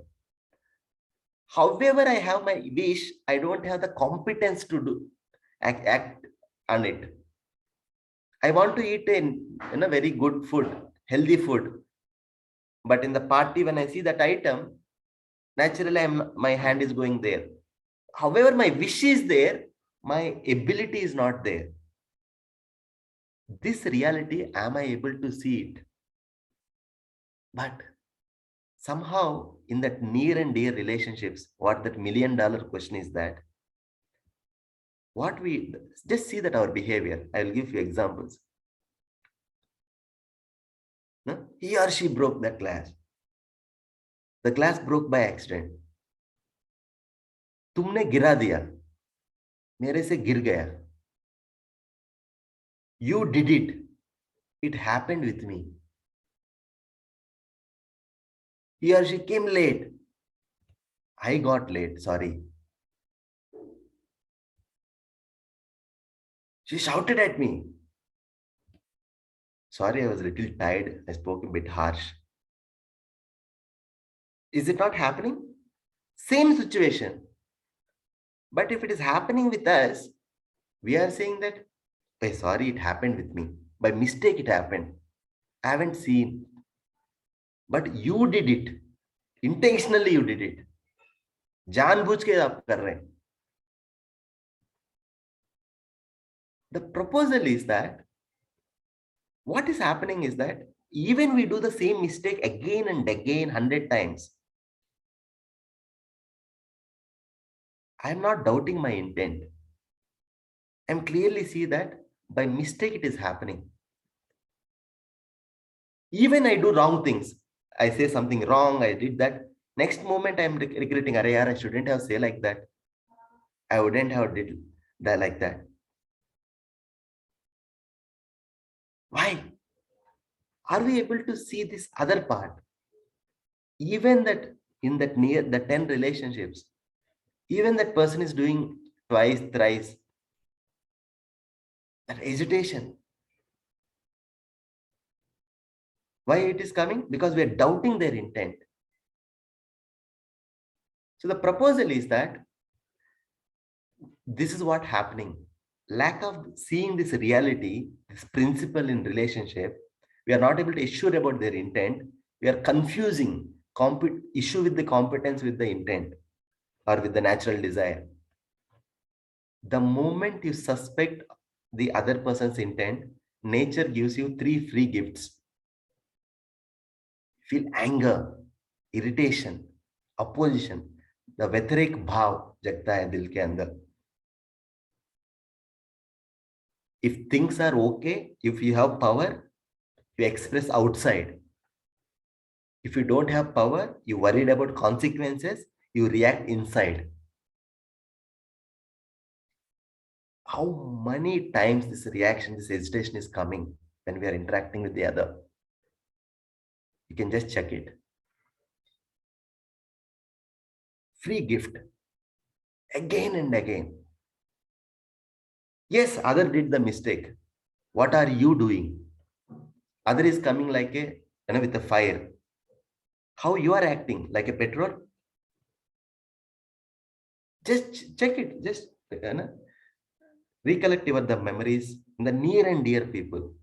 However, I have my wish, I don't have the competence to do act on it. I want to eat a very good food, healthy food. But in the party, when I see that item, naturally my hand is going there. However, my wish is there, my ability is not there. This reality, am I able to see it? But somehow in that near and dear relationships, what that $1 million question is that what we just see that our behavior. I will give you examples. No? He or she broke the glass. The glass broke by accident. तुमने गिरा दिया, मेरे से गिर गया. You did it. It happened with me. He or she came late. I got late, sorry. She shouted at me. Sorry, I was a little tired. I spoke a bit harsh. Is it not happening? Same situation. But if it is happening with us, we are saying that, hey, sorry, it happened with me. By mistake, it happened. I haven't seen. But you did it. Intentionally, you did it. जानबूझ के आप कर रहे हैं. The proposal is that what is happening is that even we do the same mistake again and again 100 times. I am not doubting my intent. I am clearly see that by mistake it is happening. Even I do wrong things. I say something wrong, I did that. Next moment I am regretting, Arey yaar, I shouldn't have said like that. I wouldn't have did that like that. Why? Are we able to see this other part? Even that in that near the 10 relationships, even that person is doing twice, thrice, that hesitation. Why it is coming? Because we are doubting their intent. So the proposal is that this is what happening. Lack of seeing this reality, this principle in relationship, we are not able to assure about their intent. We are confusing issue with the competence with the intent or with the natural desire. The moment you suspect the other person's intent, nature gives you 3 free gifts. Feel anger, irritation, opposition. The व्यतिरेक भाव जगता है दिल के अंदर. If things are okay, if you have power, you express outside. If you don't have power, you worried about consequences, you react inside. How many times this reaction, this hesitation is coming when we are interacting with the other? You can just check it. Free gift. Again and again. Yes, other did the mistake. What are you doing? Other is coming like a, with a fire. How you are acting? Like a petrol? Just check it. Just recollect the memories, the near and dear people,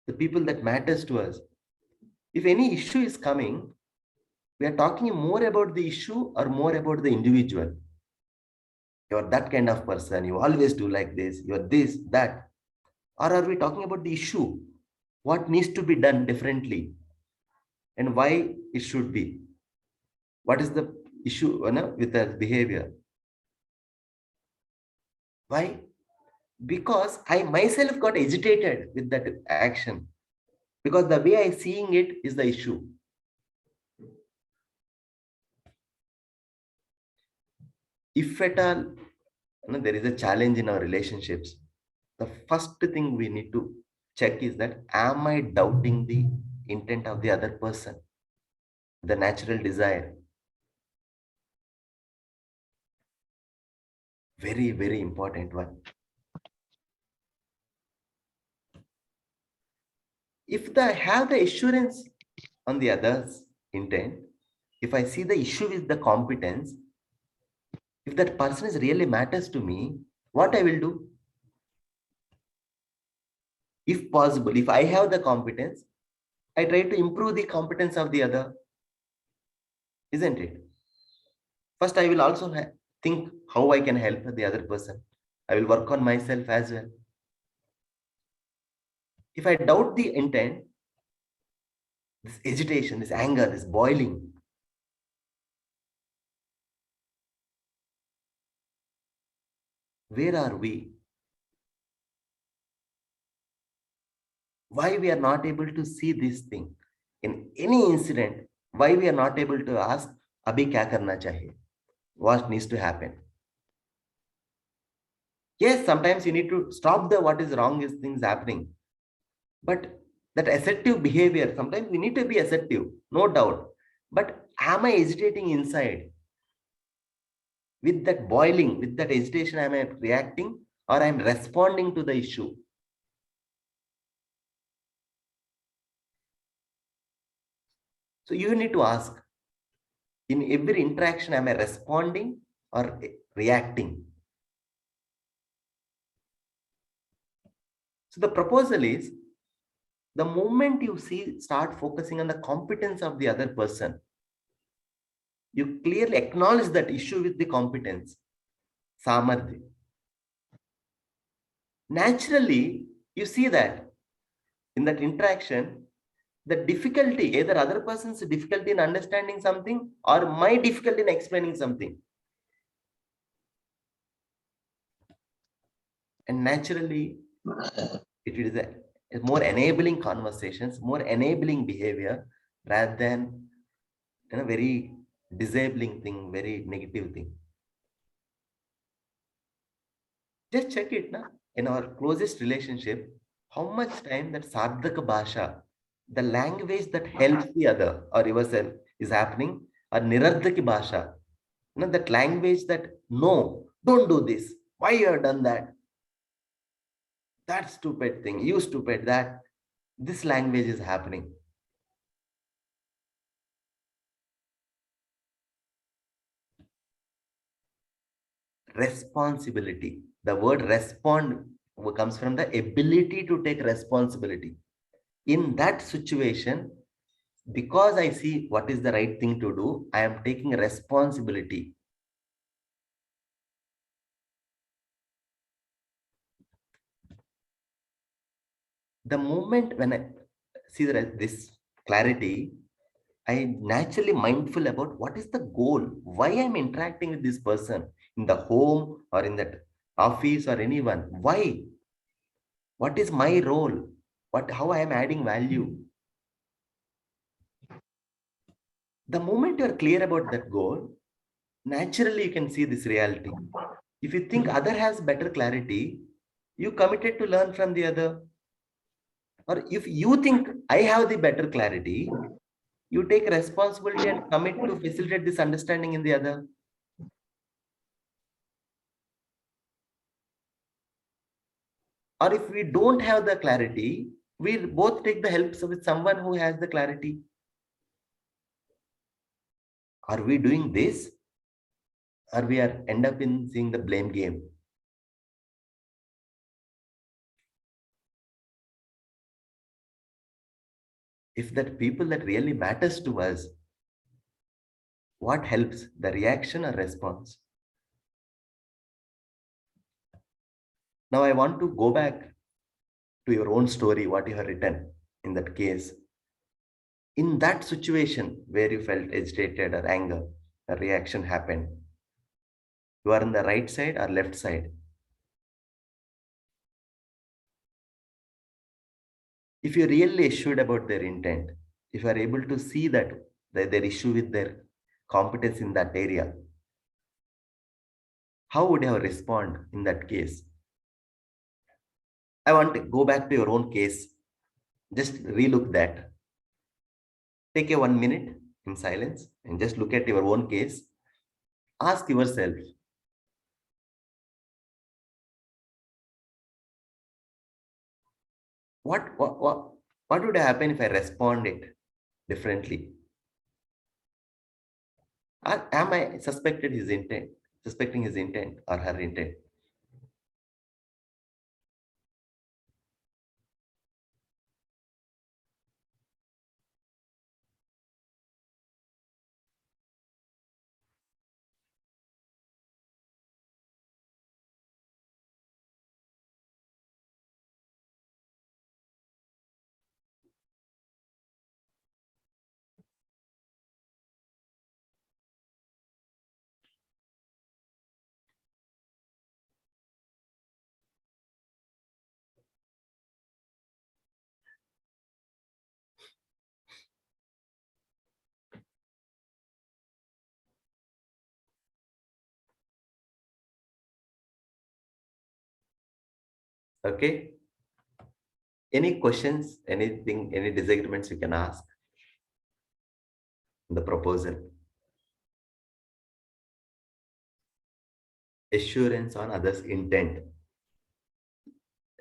the people that matters to us. If any issue is coming, we are talking more about the issue or more about the individual. You're that kind of person, you always do like this, you're this, that. Or are we talking about the issue? What needs to be done differently? And why it should be? What is the issue with the behavior? Why? Because I myself got agitated with that action. Because the way I'm seeing it is the issue. If at all there is a challenge in our relationships, the first thing we need to check is that, am I doubting the intent of the other person? The natural desire. Very, very important one. If I have the assurance on the other's intent, if I see the issue with the competence, if that person is really matters to me, what I will do? If possible, if I have the competence, I try to improve the competence of the other. Isn't it? First, I will also think how I can help the other person. I will work on myself as well. If I doubt the intent, this agitation, this anger, this boiling, Where are we? Why we are not able to see this thing in any incident? Why we are not able to ask, "Abhi kya karna chahiye?" What needs to happen? Yes, sometimes you need to stop the what is wrong is things happening. But that assertive behavior, sometimes we need to be assertive, no doubt. But am I hesitating inside? With that boiling, with that hesitation, am I reacting or I'm responding to the issue? So you need to ask, in every interaction, am I responding or reacting? So the proposal is, the moment you start focusing on the competence of the other person, you clearly acknowledge that issue with the competence, samadhi. Naturally, you see that in that interaction, the difficulty, either other person's difficulty in understanding something or my difficulty in explaining something. And naturally, it is a more enabling conversations, more enabling behavior rather than very disabling thing, very negative thing. Just check it now. In our closest relationship, how much time that sadhaka bhasha, the language that helps the other or yourself is happening, or nirardhaki bhasha, that language that no, don't do this. Why you have done that? That stupid thing, you stupid, that this language is happening. Responsibility. The word respond comes from the ability to take responsibility. In that situation, because I see what is the right thing to do, I am taking responsibility. The moment when I see this clarity, I naturally mindful about what is the goal, why I'm interacting with this person in the home or in that office or anyone. Why? What is my role? How I am adding value? The moment you are clear about that goal, naturally you can see this reality. If you think other has better clarity, you committed to learn from the other. Or if you think I have the better clarity, you take responsibility and commit to facilitate this understanding in the other. Or if we don't have the clarity, we both take the help with someone who has the clarity. Are we doing this? Or we are end up in seeing the blame game? If that people that really matters to us, what helps, the reaction or response? Now I want to go back to your own story, what you have written in that case. In that situation where you felt agitated or anger, a reaction happened, you are on the right side or left side? If you're really assured about their intent, if you are able to see that their issue with their competence in that area, how would you have respond in that case? I want to go back to your own case. Just relook that. Take a 1 minute in silence and just look at your own case. Ask yourself, what would happen if I respond it differently? Or am I suspecting his intent or her intent? Okay. Any questions, anything, any disagreements you can ask in the proposal? Assurance on others' intent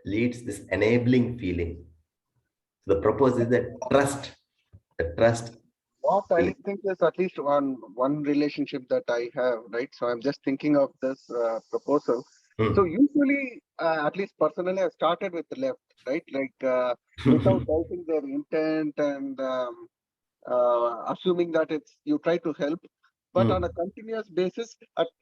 leads this enabling feeling. So the proposal is that trust. The trust. What I think is at least one relationship that I have, right? So I'm just thinking of this proposal. So usually, at least personally, I started with the left, right? Like without doubting their intent and assuming that you try to help. But on a continuous basis,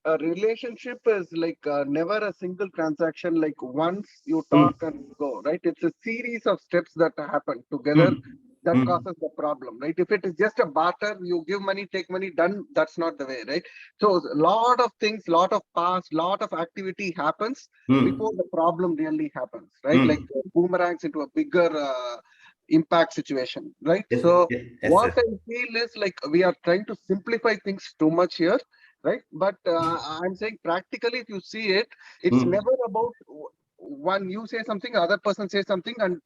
a relationship is like never a single transaction. Like once you talk and go, right? It's a series of steps that happen together that causes the problem, right? If it is just a barter, you give money, take money, done. That's not the way, right? So a lot of things, lot of past, lot of activity happens before the problem really happens, right? Like boomerangs into a bigger impact situation, right? Yes, so yes, what sir. I feel is like we are trying to simplify things too much here, right? But I'm saying practically, if you see it, it's never about one you say something, other person says something, and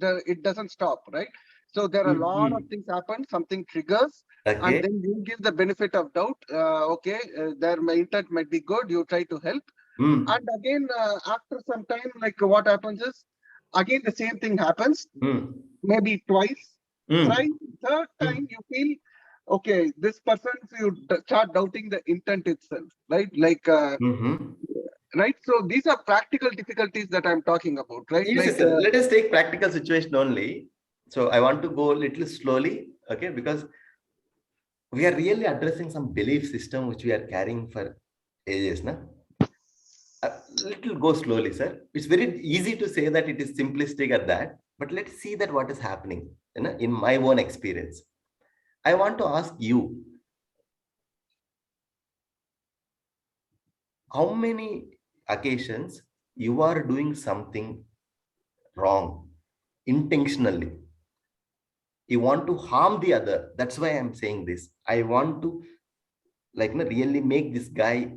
it doesn't stop, right? So there are a lot of things happen, something triggers, and then you give the benefit of doubt. Okay, their intent might be good. You try to help, and again after some time, like what happens is, again the same thing happens. Maybe twice, thrice, third time you feel, okay, this person, you start doubting the intent itself, right? Like, right? So these are practical difficulties that I'm talking about, right? Yes, Like, sir. Let us take practical situation only. So I want to go a little slowly, okay? Because we are really addressing some belief system which we are carrying for ages, na? A little go slowly, sir. It's very easy to say that it is simplistic at that, but let's see that what is happening, you know, in my own experience. I want to ask you, how many occasions you are doing something wrong intentionally? You want to harm the other. That's why I'm saying this. I want to like really make this guy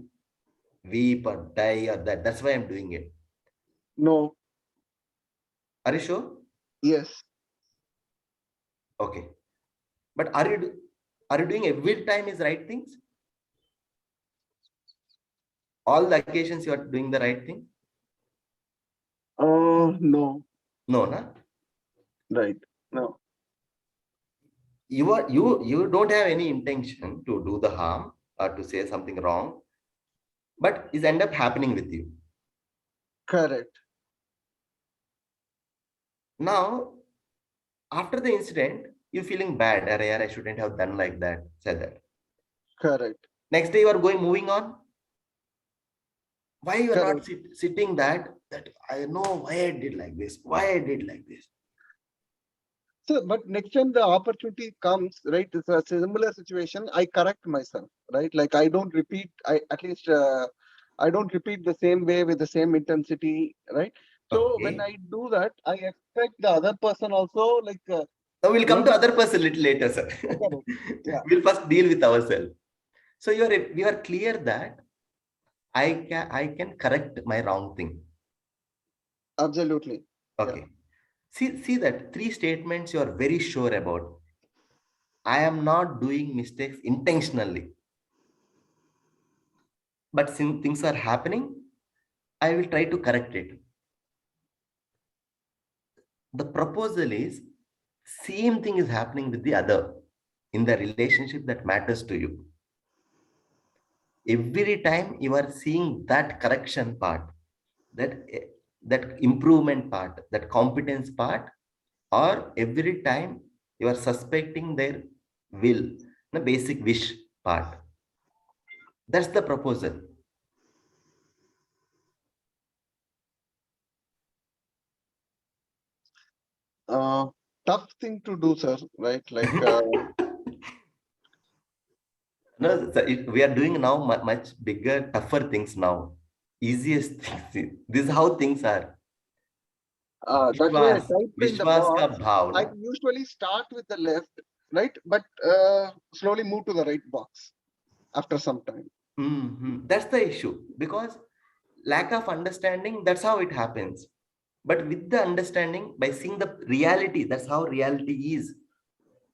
weep or die or that. That's why I'm doing it. no. Are you sure? Yes. Okay. But are you doing every time is right things? All the occasions you are doing the right thing? No. No, na? Right. No. You don't have any intention to do the harm or to say something wrong, but it end up happening with you. Correct. Now, after the incident, you're feeling bad. I shouldn't have done like that, said that. Correct. Next day you are moving on. Why you are not Correct. sitting that I know why I did like this, why I did like this. So, but next time the opportunity comes, right? It's a similar situation. I correct myself, right? Like I don't repeat. I don't repeat the same way with the same intensity, right? So when I do that, I expect the other person also like. Now we'll come to other person a little later, sir. Yeah. We'll first deal with ourselves. So we are clear that I can correct my wrong thing. Absolutely. Okay. Yeah. See that 3 statements you are very sure about. I am not doing mistakes intentionally. But since things are happening, I will try to correct it. The proposal is same thing is happening with the other in the relationship that matters to you. Every time you are seeing that correction part, that improvement part, that competence part, or every time you are suspecting their will, the basic wish part. That's the proposal. Tough thing to do, sir, right? Like no, we are doing now much bigger, tougher things now. Easiest things. This is how things are. That's why I typed in the box. Bhav, I usually start with the left, right? But slowly move to the right box after some time. That's the issue, because lack of understanding, that's how it happens. But with the understanding, by seeing the reality, that's how reality is.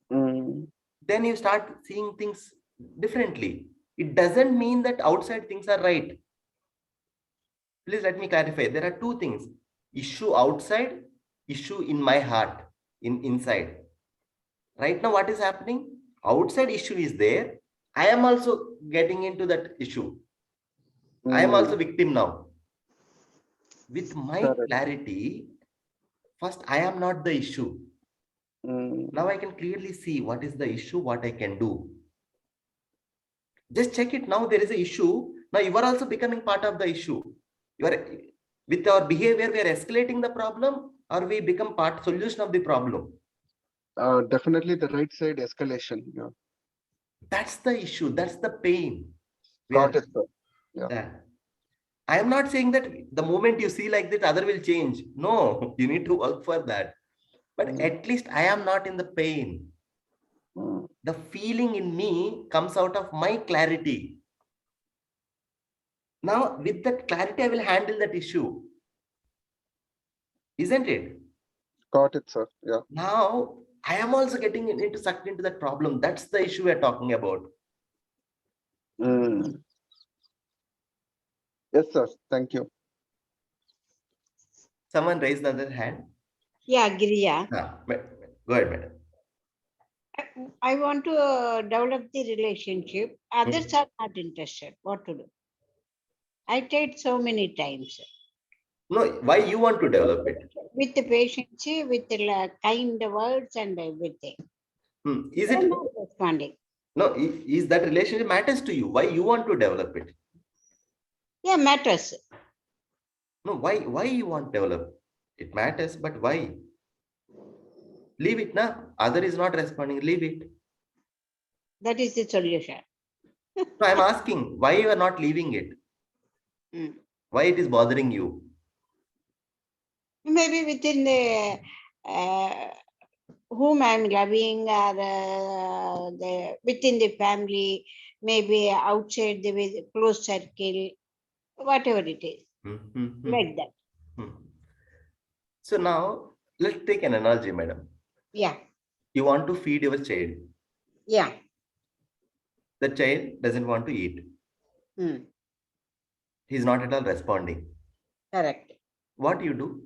Then you start seeing things differently. It doesn't mean that outside things are right. Please let me clarify. There are two things: issue outside, issue in my heart, inside. Right now, what is happening? Outside issue is there. I am also getting into that issue. I am also victim now. With my clarity, first, I am not the issue. Now I can clearly see what is the issue, what I can do. Just check it now. There is an issue. Now you are also becoming part of the issue. You are, with our behavior, we are escalating the problem, or we become solution of the problem. Definitely the right side escalation. Yeah. That's the issue. That's the pain. Got it, sir. Yeah. I am not saying that the moment you see like that, other will change. No, you need to work for that. But at least I am not in the pain. The feeling in me comes out of my clarity. Now, with that clarity, I will handle that issue. Isn't it? Got it, sir. Yeah. Now, I am also getting sucked into that problem. That's the issue we're talking about. Yes, sir. Thank you. Someone raised the other hand. Yeah, Giriya. Go ahead, madam. I want to develop the relationship. Others are not interested. What to do? I tried so many times. No, why you want to develop it? With the patience, with the kind words and everything. Is it not responding? No, is that relationship matters to you? Why you want to develop it? Yeah, matters. No, why you want to develop? It matters, but why? Leave it now. Other is not responding. Leave it. That is the solution. No, I'm asking why you are not leaving it. Why it is bothering you? Maybe within the whom I'm loving, or within the family, maybe outside the close circle, whatever it is, like that. So now let's take an analogy, madam. Yeah. You want to feed your child. Yeah. The child doesn't want to eat. He's not at all responding. Correct. What do you do?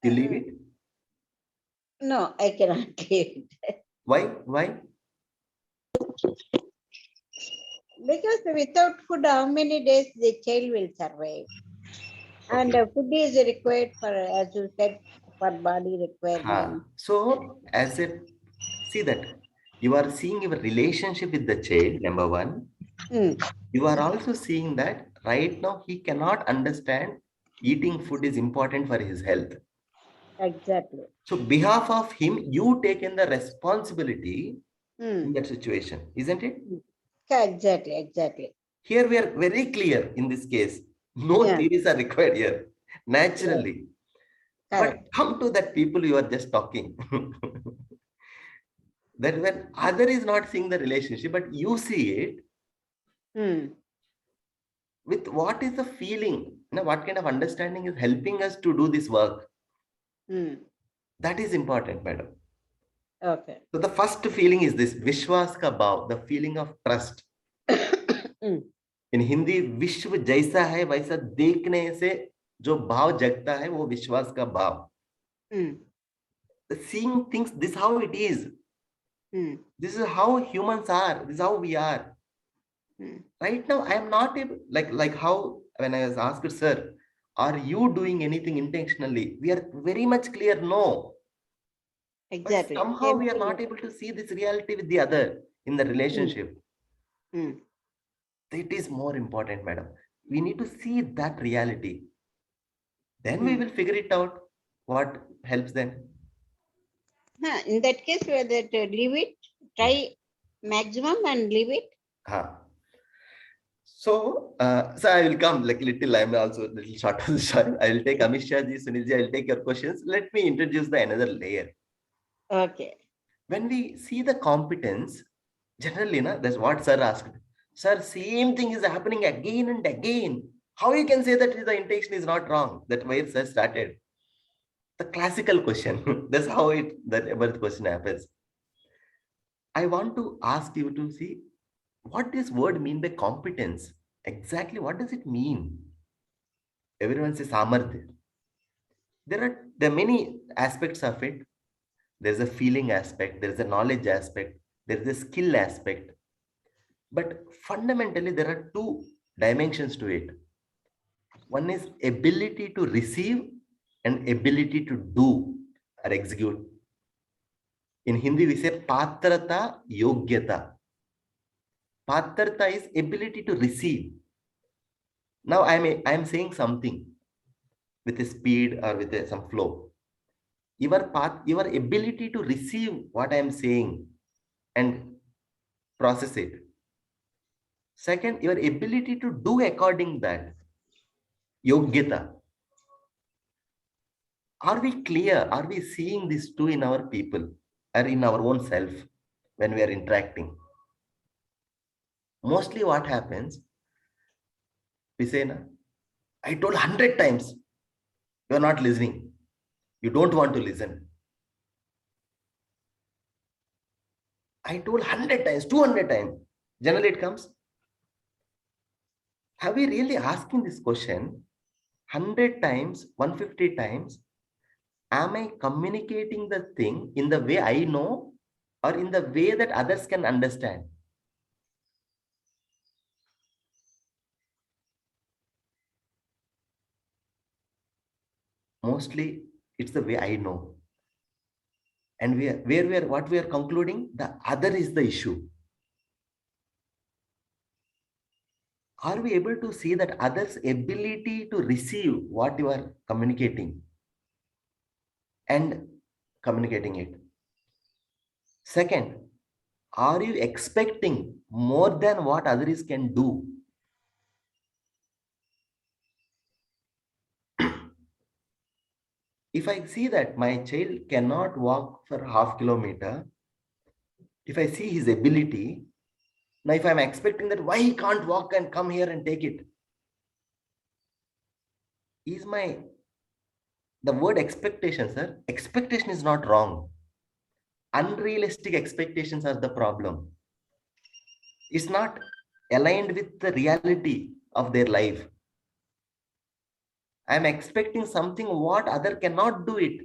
You leave it? No, I cannot leave it. Why? Because without food, how many days the child will survive? Okay. And food is required for, as you said, for body requirement. So, see that you are seeing your relationship with the child, number one. You are also seeing that right now he cannot understand eating food is important for his health. Exactly. So, behalf of him, you taken the responsibility in that situation, isn't it? Exactly. Here we are very clear in this case. No theories are required here. Naturally. But come to that people you are just talking. That when other is not seeing the relationship, but you see it, with what is the feeling? What kind of understanding is helping us to do this work? That is important, madam. Okay. So the first feeling is this Vishwas ka bhav, the feeling of trust. In Hindi, Vishwa jaisa hai waisa dekhne se jo bhav jagta hai wo Vishwas ka bhav. Seeing things, this is how it is. This is how humans are. This is how we are. Right now, I am not able, like how when I was asked, sir, are you doing anything intentionally? We are very much clear, no. Exactly. But somehow we are not able to see this reality with the other in the relationship. It is more important, madam. We need to see that reality. Then we will figure it out what helps them. In that case, whether to leave it, try maximum and leave it. So I will come like little. I'm also a little short of the story. I will take Amish Shah ji, Sunil ji. I will take your questions. Let me introduce the another layer. Okay. When we see the competence, generally, that's what sir asked. Sir, same thing is happening again and again. How you can say that the intention is not wrong? That where it started. The classical question. That's how that birth question happens. I want to ask you to see what this word mean by competence. Exactly what does it mean? Everyone says samarthya. There are many aspects of it. There's a feeling aspect, there's a knowledge aspect, there's a skill aspect. But fundamentally, there are two dimensions to it. One is ability to receive and ability to do or execute. In Hindi, we say patrata yogyata. Patrata is ability to receive. Now I am saying something with a speed or with some flow. Your ability to receive what I am saying and process it. Second, your ability to do according that. Yogyata. Are we clear? Are we seeing these two in our people or in our own self when we are interacting? Mostly what happens, we say, I told 100 times, you are not listening. You don't want to listen. I told 100 times, 200 times. Generally it comes. Have we really asking this question 100 times, 150 times? Am I communicating the thing in the way I know or in the way that others can understand? Mostly it's the way I know. And what we are concluding, the other is the issue. Are we able to see that others' ability to receive what you are communicating and communicating it? Second, are you expecting more than what others can do? If I see that my child cannot walk for half kilometer, if I see his ability, now if I'm expecting that why he can't walk and come here and take it, the word expectation, sir, expectation is not wrong. Unrealistic expectations are the problem. It's not aligned with the reality of their life. I'm expecting something what other cannot do it.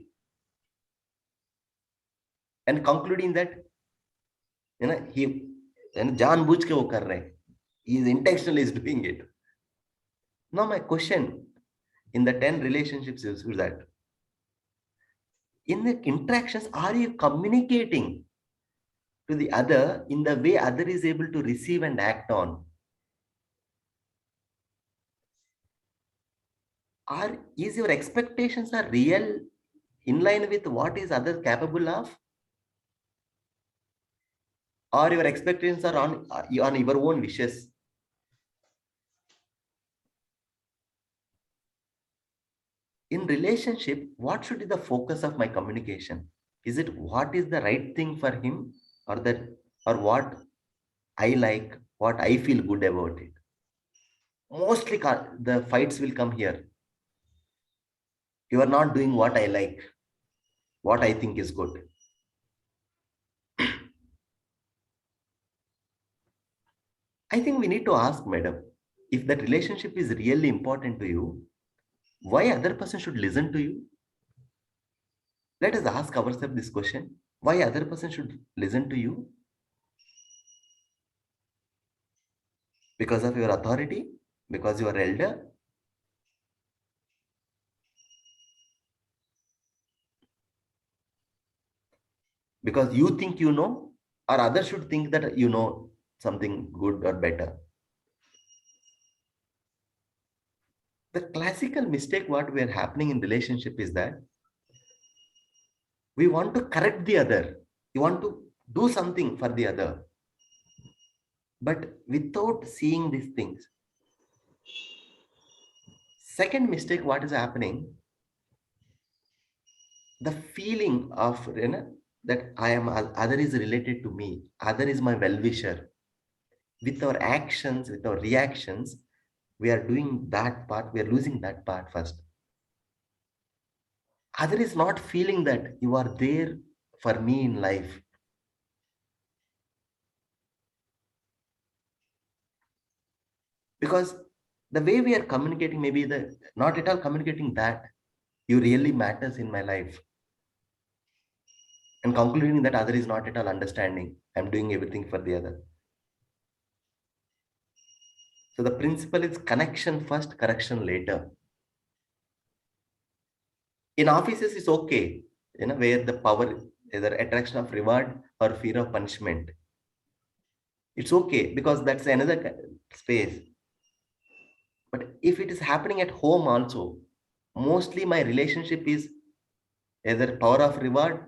And concluding that, he जानबूझ के वो कर रहे हैं. He is intentionally doing it. Now my question in the 10 relationships is that in the interactions, are you communicating to the other in the way other is able to receive and act on? Is your expectations are real in line with what is other capable of? Or your expectations are on your own wishes? In relationship, what should be the focus of my communication? Is it what is the right thing for him or what I like, what I feel good about it? Mostly the fights will come here. You are not doing what I like, what I think is good. I think we need to ask, madam, if that relationship is really important to you, why other person should listen to you? Let us ask ourselves this question. Why other person should listen to you? Because of your authority? Because you are elder? Because you think you know, or others should think that you know something good or better. The classical mistake what we are happening in relationship is that we want to correct the other. You want to do something for the other, but without seeing these things. Second mistake what is happening, the feeling of that I am other is related to me, other is my well-wisher. With our actions, with our reactions, we are doing that part, we are losing that part first. Other is not feeling that you are there for me in life. Because the way we are communicating, maybe the not at all communicating that you really matters in my life. And concluding that other is not at all understanding. I'm doing everything for the other. So the principle is connection first, correction later. In offices, it's okay, where the power, either attraction of reward or fear of punishment. It's okay because that's another space. But if it is happening at home also, mostly my relationship is either power of reward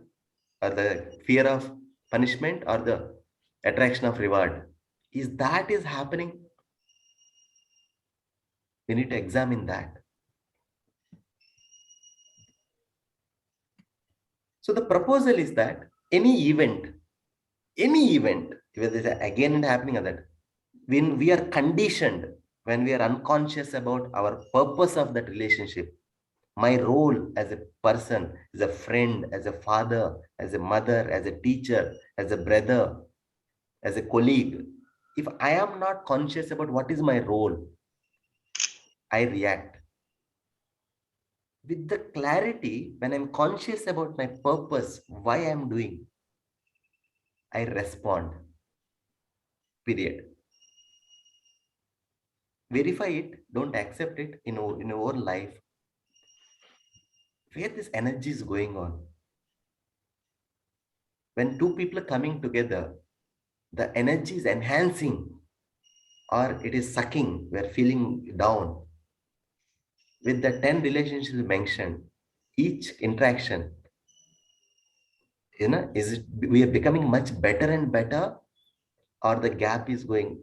or the fear of punishment or the attraction of reward. That is happening, we need to examine that. So the proposal is that any event, whether it's again and happening or that, when we are conditioned, when we are unconscious about our purpose of that relationship, my role as a person, as a friend, as a father, as a mother, as a teacher, as a brother, as a colleague, if I am not conscious about what is my role, I react. With the clarity, when I'm conscious about my purpose, why I'm doing, I respond. Period. Verify it, don't accept it in your own life. Where this energy is going on. When two people are coming together, the energy is enhancing or it is sucking, we're feeling down. With the 10 relationships mentioned, each interaction, we are becoming much better and better, or the gap is going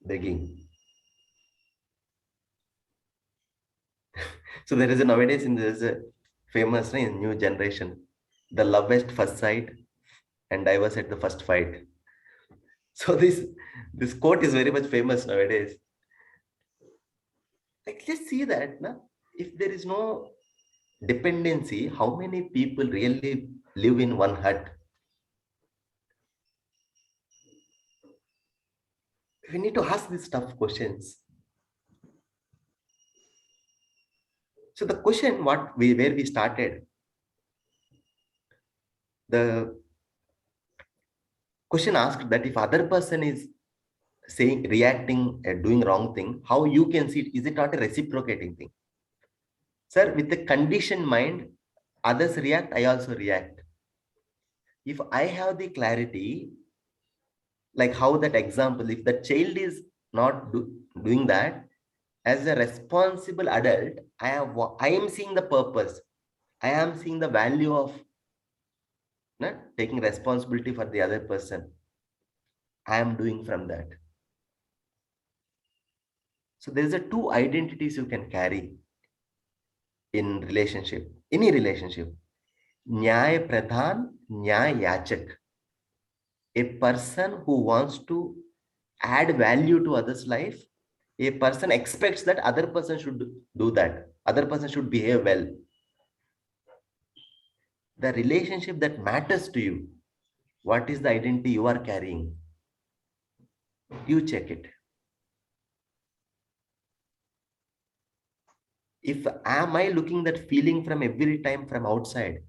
begging. So there is nowadays there's a famous in new generation, the love at first sight and divorce at the first fight. So this quote is very much famous nowadays. Like, let's see that if there is no dependency, how many people really live in one hut? We need to ask these tough questions. So the question where we started, the question asked that if other person is saying, reacting, doing wrong thing, how you can see it? Is it not a reciprocating thing? Sir, with the conditioned mind, others react, I also react. If I have the clarity, like how that example, if the child is not doing that, as a responsible adult, I am seeing the purpose. I am seeing the value of taking responsibility for the other person. I am doing from that. So there's two identities you can carry in relationship, any relationship. Nyaya Pradhan, Nyaya Yachak. A person who wants to add value to others' life, a person expects that other person should do that. Other person should behave well. The relationship that matters to you, what is the identity you are carrying? You check it. If am I looking that feeling from every time from outside,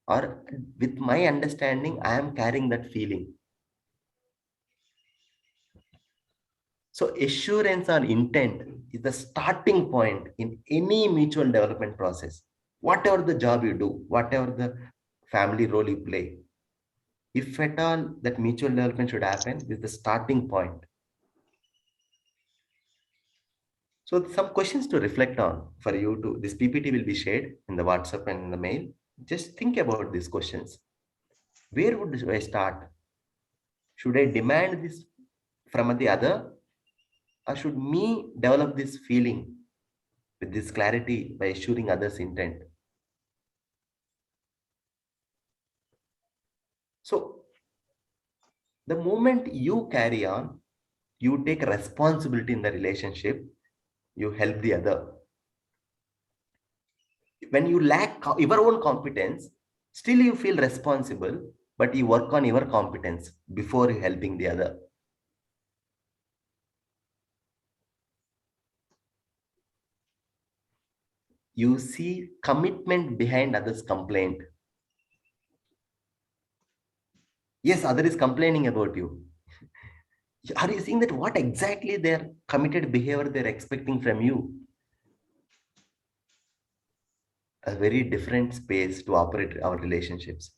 or with my understanding, I am carrying that feeling. So assurance on intent is the starting point in any mutual development process. Whatever the job you do, whatever the family role you play, if at all that mutual development should happen, is the starting point. So some questions to reflect on for you to, this PPT will be shared in the WhatsApp and in the mail. Just think about these questions. Where would I start? Should I demand this from the other, or should me develop this feeling with this clarity by assuring others' intent? So the moment you carry on, you take responsibility in the relationship, you help the other. When you lack your own competence, still you feel responsible, but you work on your competence before helping the other. You see commitment behind others' complaint. Yes, other is complaining about you. Are you seeing that what exactly their committed behavior they're expecting from you? A very different space to operate our relationships.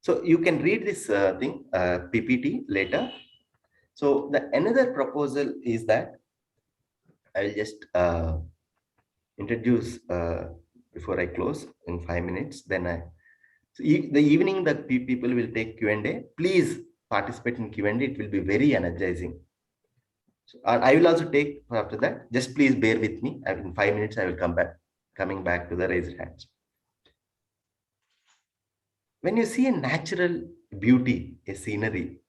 So you can read this thing, PPT later. So the another proposal is that I will just introduce before I close in 5 minutes. Then the evening the people will take Q&A. Please participate in Q&A. It will be very energizing. So, I will also take after that. Just please bear with me. In 5 minutes, I will coming back to the raised hands. When you see a natural beauty, a scenery,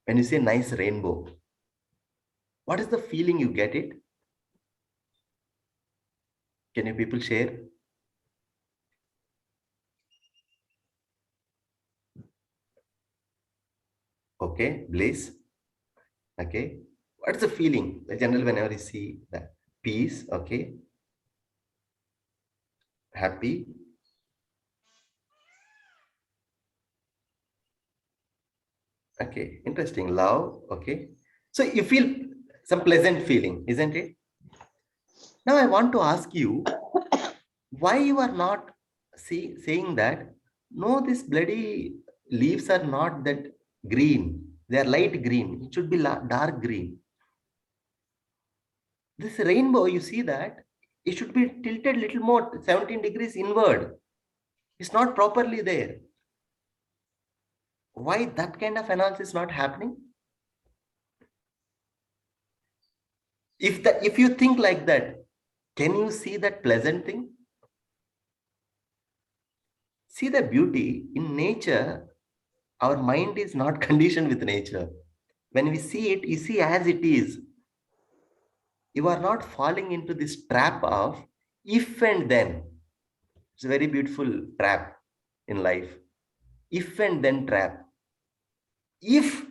when you see a nice rainbow, what is the feeling you get it? Can you people share? Okay, bliss. Okay, what's the feeling? The general whenever you see that peace, okay, happy, okay, interesting, love, okay. So you feel some pleasant feeling, isn't it? Now I want to ask you, why you are not saying that, no, this bloody leaves are not that green, they are light green, it should be dark green. This rainbow, you see that, it should be tilted little more, 17 degrees inward. It's not properly there. Why that kind of analysis is not happening? If you think like that, can you see that pleasant thing? See the beauty in nature. Our mind is not conditioned with nature. When we see it, you see as it is. You are not falling into this trap of if and then. It's a very beautiful trap in life. If and then trap. If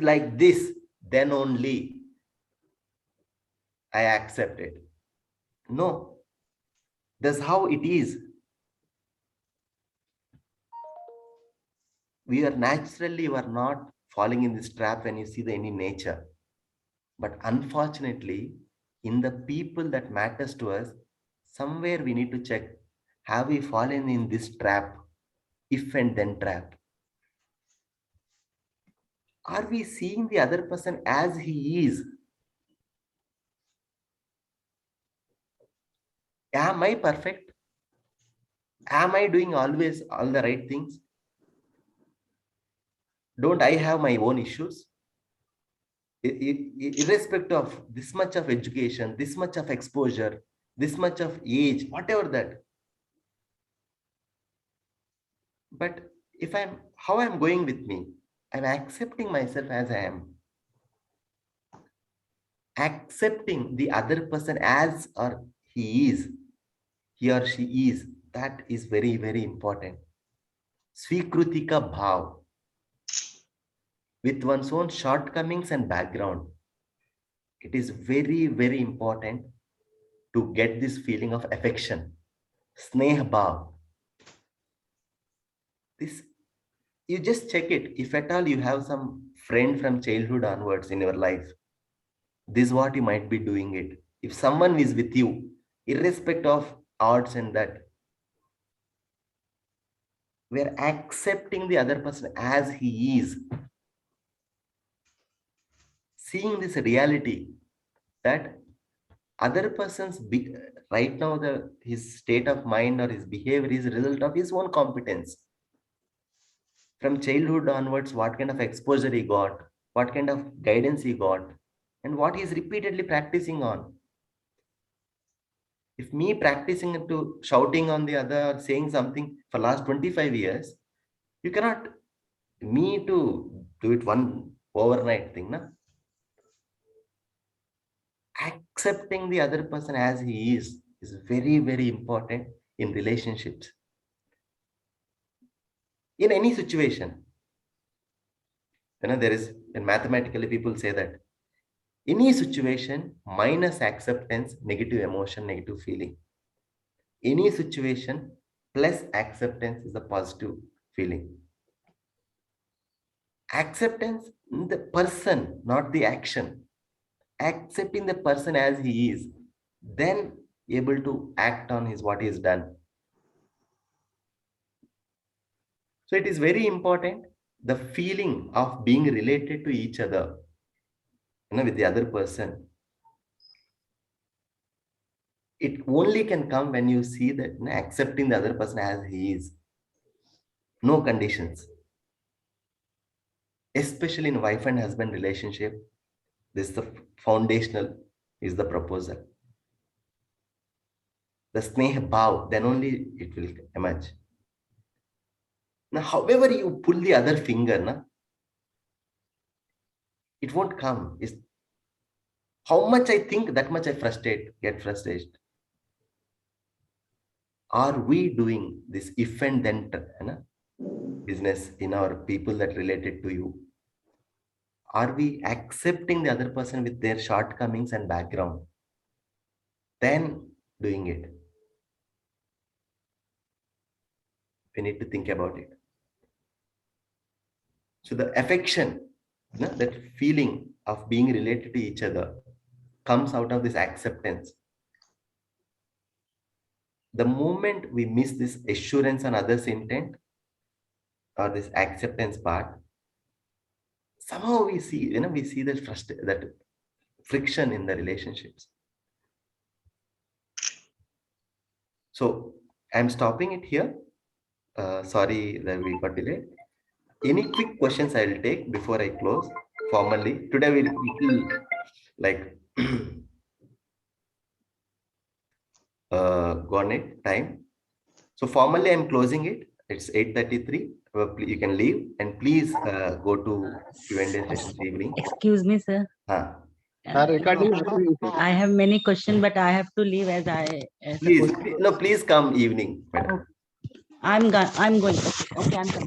like this, then only I accept it. No, that's how it is. We are naturally, you are not falling in this trap when you see any nature. But unfortunately, in the people that matters to us, somewhere we need to check, have we fallen in this trap, if and then trap? Are we seeing the other person as he is? Am I perfect? Am I doing always all the right things? Don't I have my own issues? Irrespective of this much of education, this much of exposure, this much of age, whatever that. But if how I'm going with me, I'm accepting myself as I am. Accepting the other person as or he or she is, that is very, very important. Swikrutika bhav. With one's own shortcomings and background, it is very, very important to get this feeling of affection. Sneh bhav. This, you just check it. If at all you have some friend from childhood onwards in your life, this is what you might be doing it. If someone is with you, irrespective of odds and that, we are accepting the other person as he is. Seeing this reality that other person's right now his state of mind or his behavior is a result of his own competence. From childhood onwards, what kind of exposure he got, what kind of guidance he got, and what he is repeatedly practicing on. If me practicing to shouting on the other, saying something for last 25 years, you cannot me to do it one overnight thing, na? accepting the other person as he is very, very important in relationships. In any situation, there is, and mathematically people say that any situation minus acceptance, negative emotion, negative feeling. Any situation plus acceptance is a positive feeling. Acceptance, the person, not the action. Accepting the person as he is, then able to act on what he has done. So it is very important, the feeling of being related to each other, with the other person. It only can come when you see that accepting the other person as he is. No conditions. Especially in wife and husband relationship, this is the foundational, is the proposal. The sneha bhav, then only it will emerge. Now, however you pull the other finger, it won't come. It's how much I think, that much I get frustrated. Are we doing this if and then business in our people that related to you? Are we accepting the other person with their shortcomings and background? Then doing it. We need to think about it. So the affection, that feeling of being related to each other comes out of this acceptance. The moment we miss this assurance on others' intent or this acceptance part, somehow we see, that friction in the relationships. So I'm stopping it here. Sorry that we got delayed. Any quick questions I will take before I close formally. Today we will like gone it time. So formally I'm closing it. It's 8:33. You can leave and please go to Q&A session this evening. Excuse me, sir. I have many questions, but I have to leave as I. Please come evening. I'm going. Okay, I'm coming.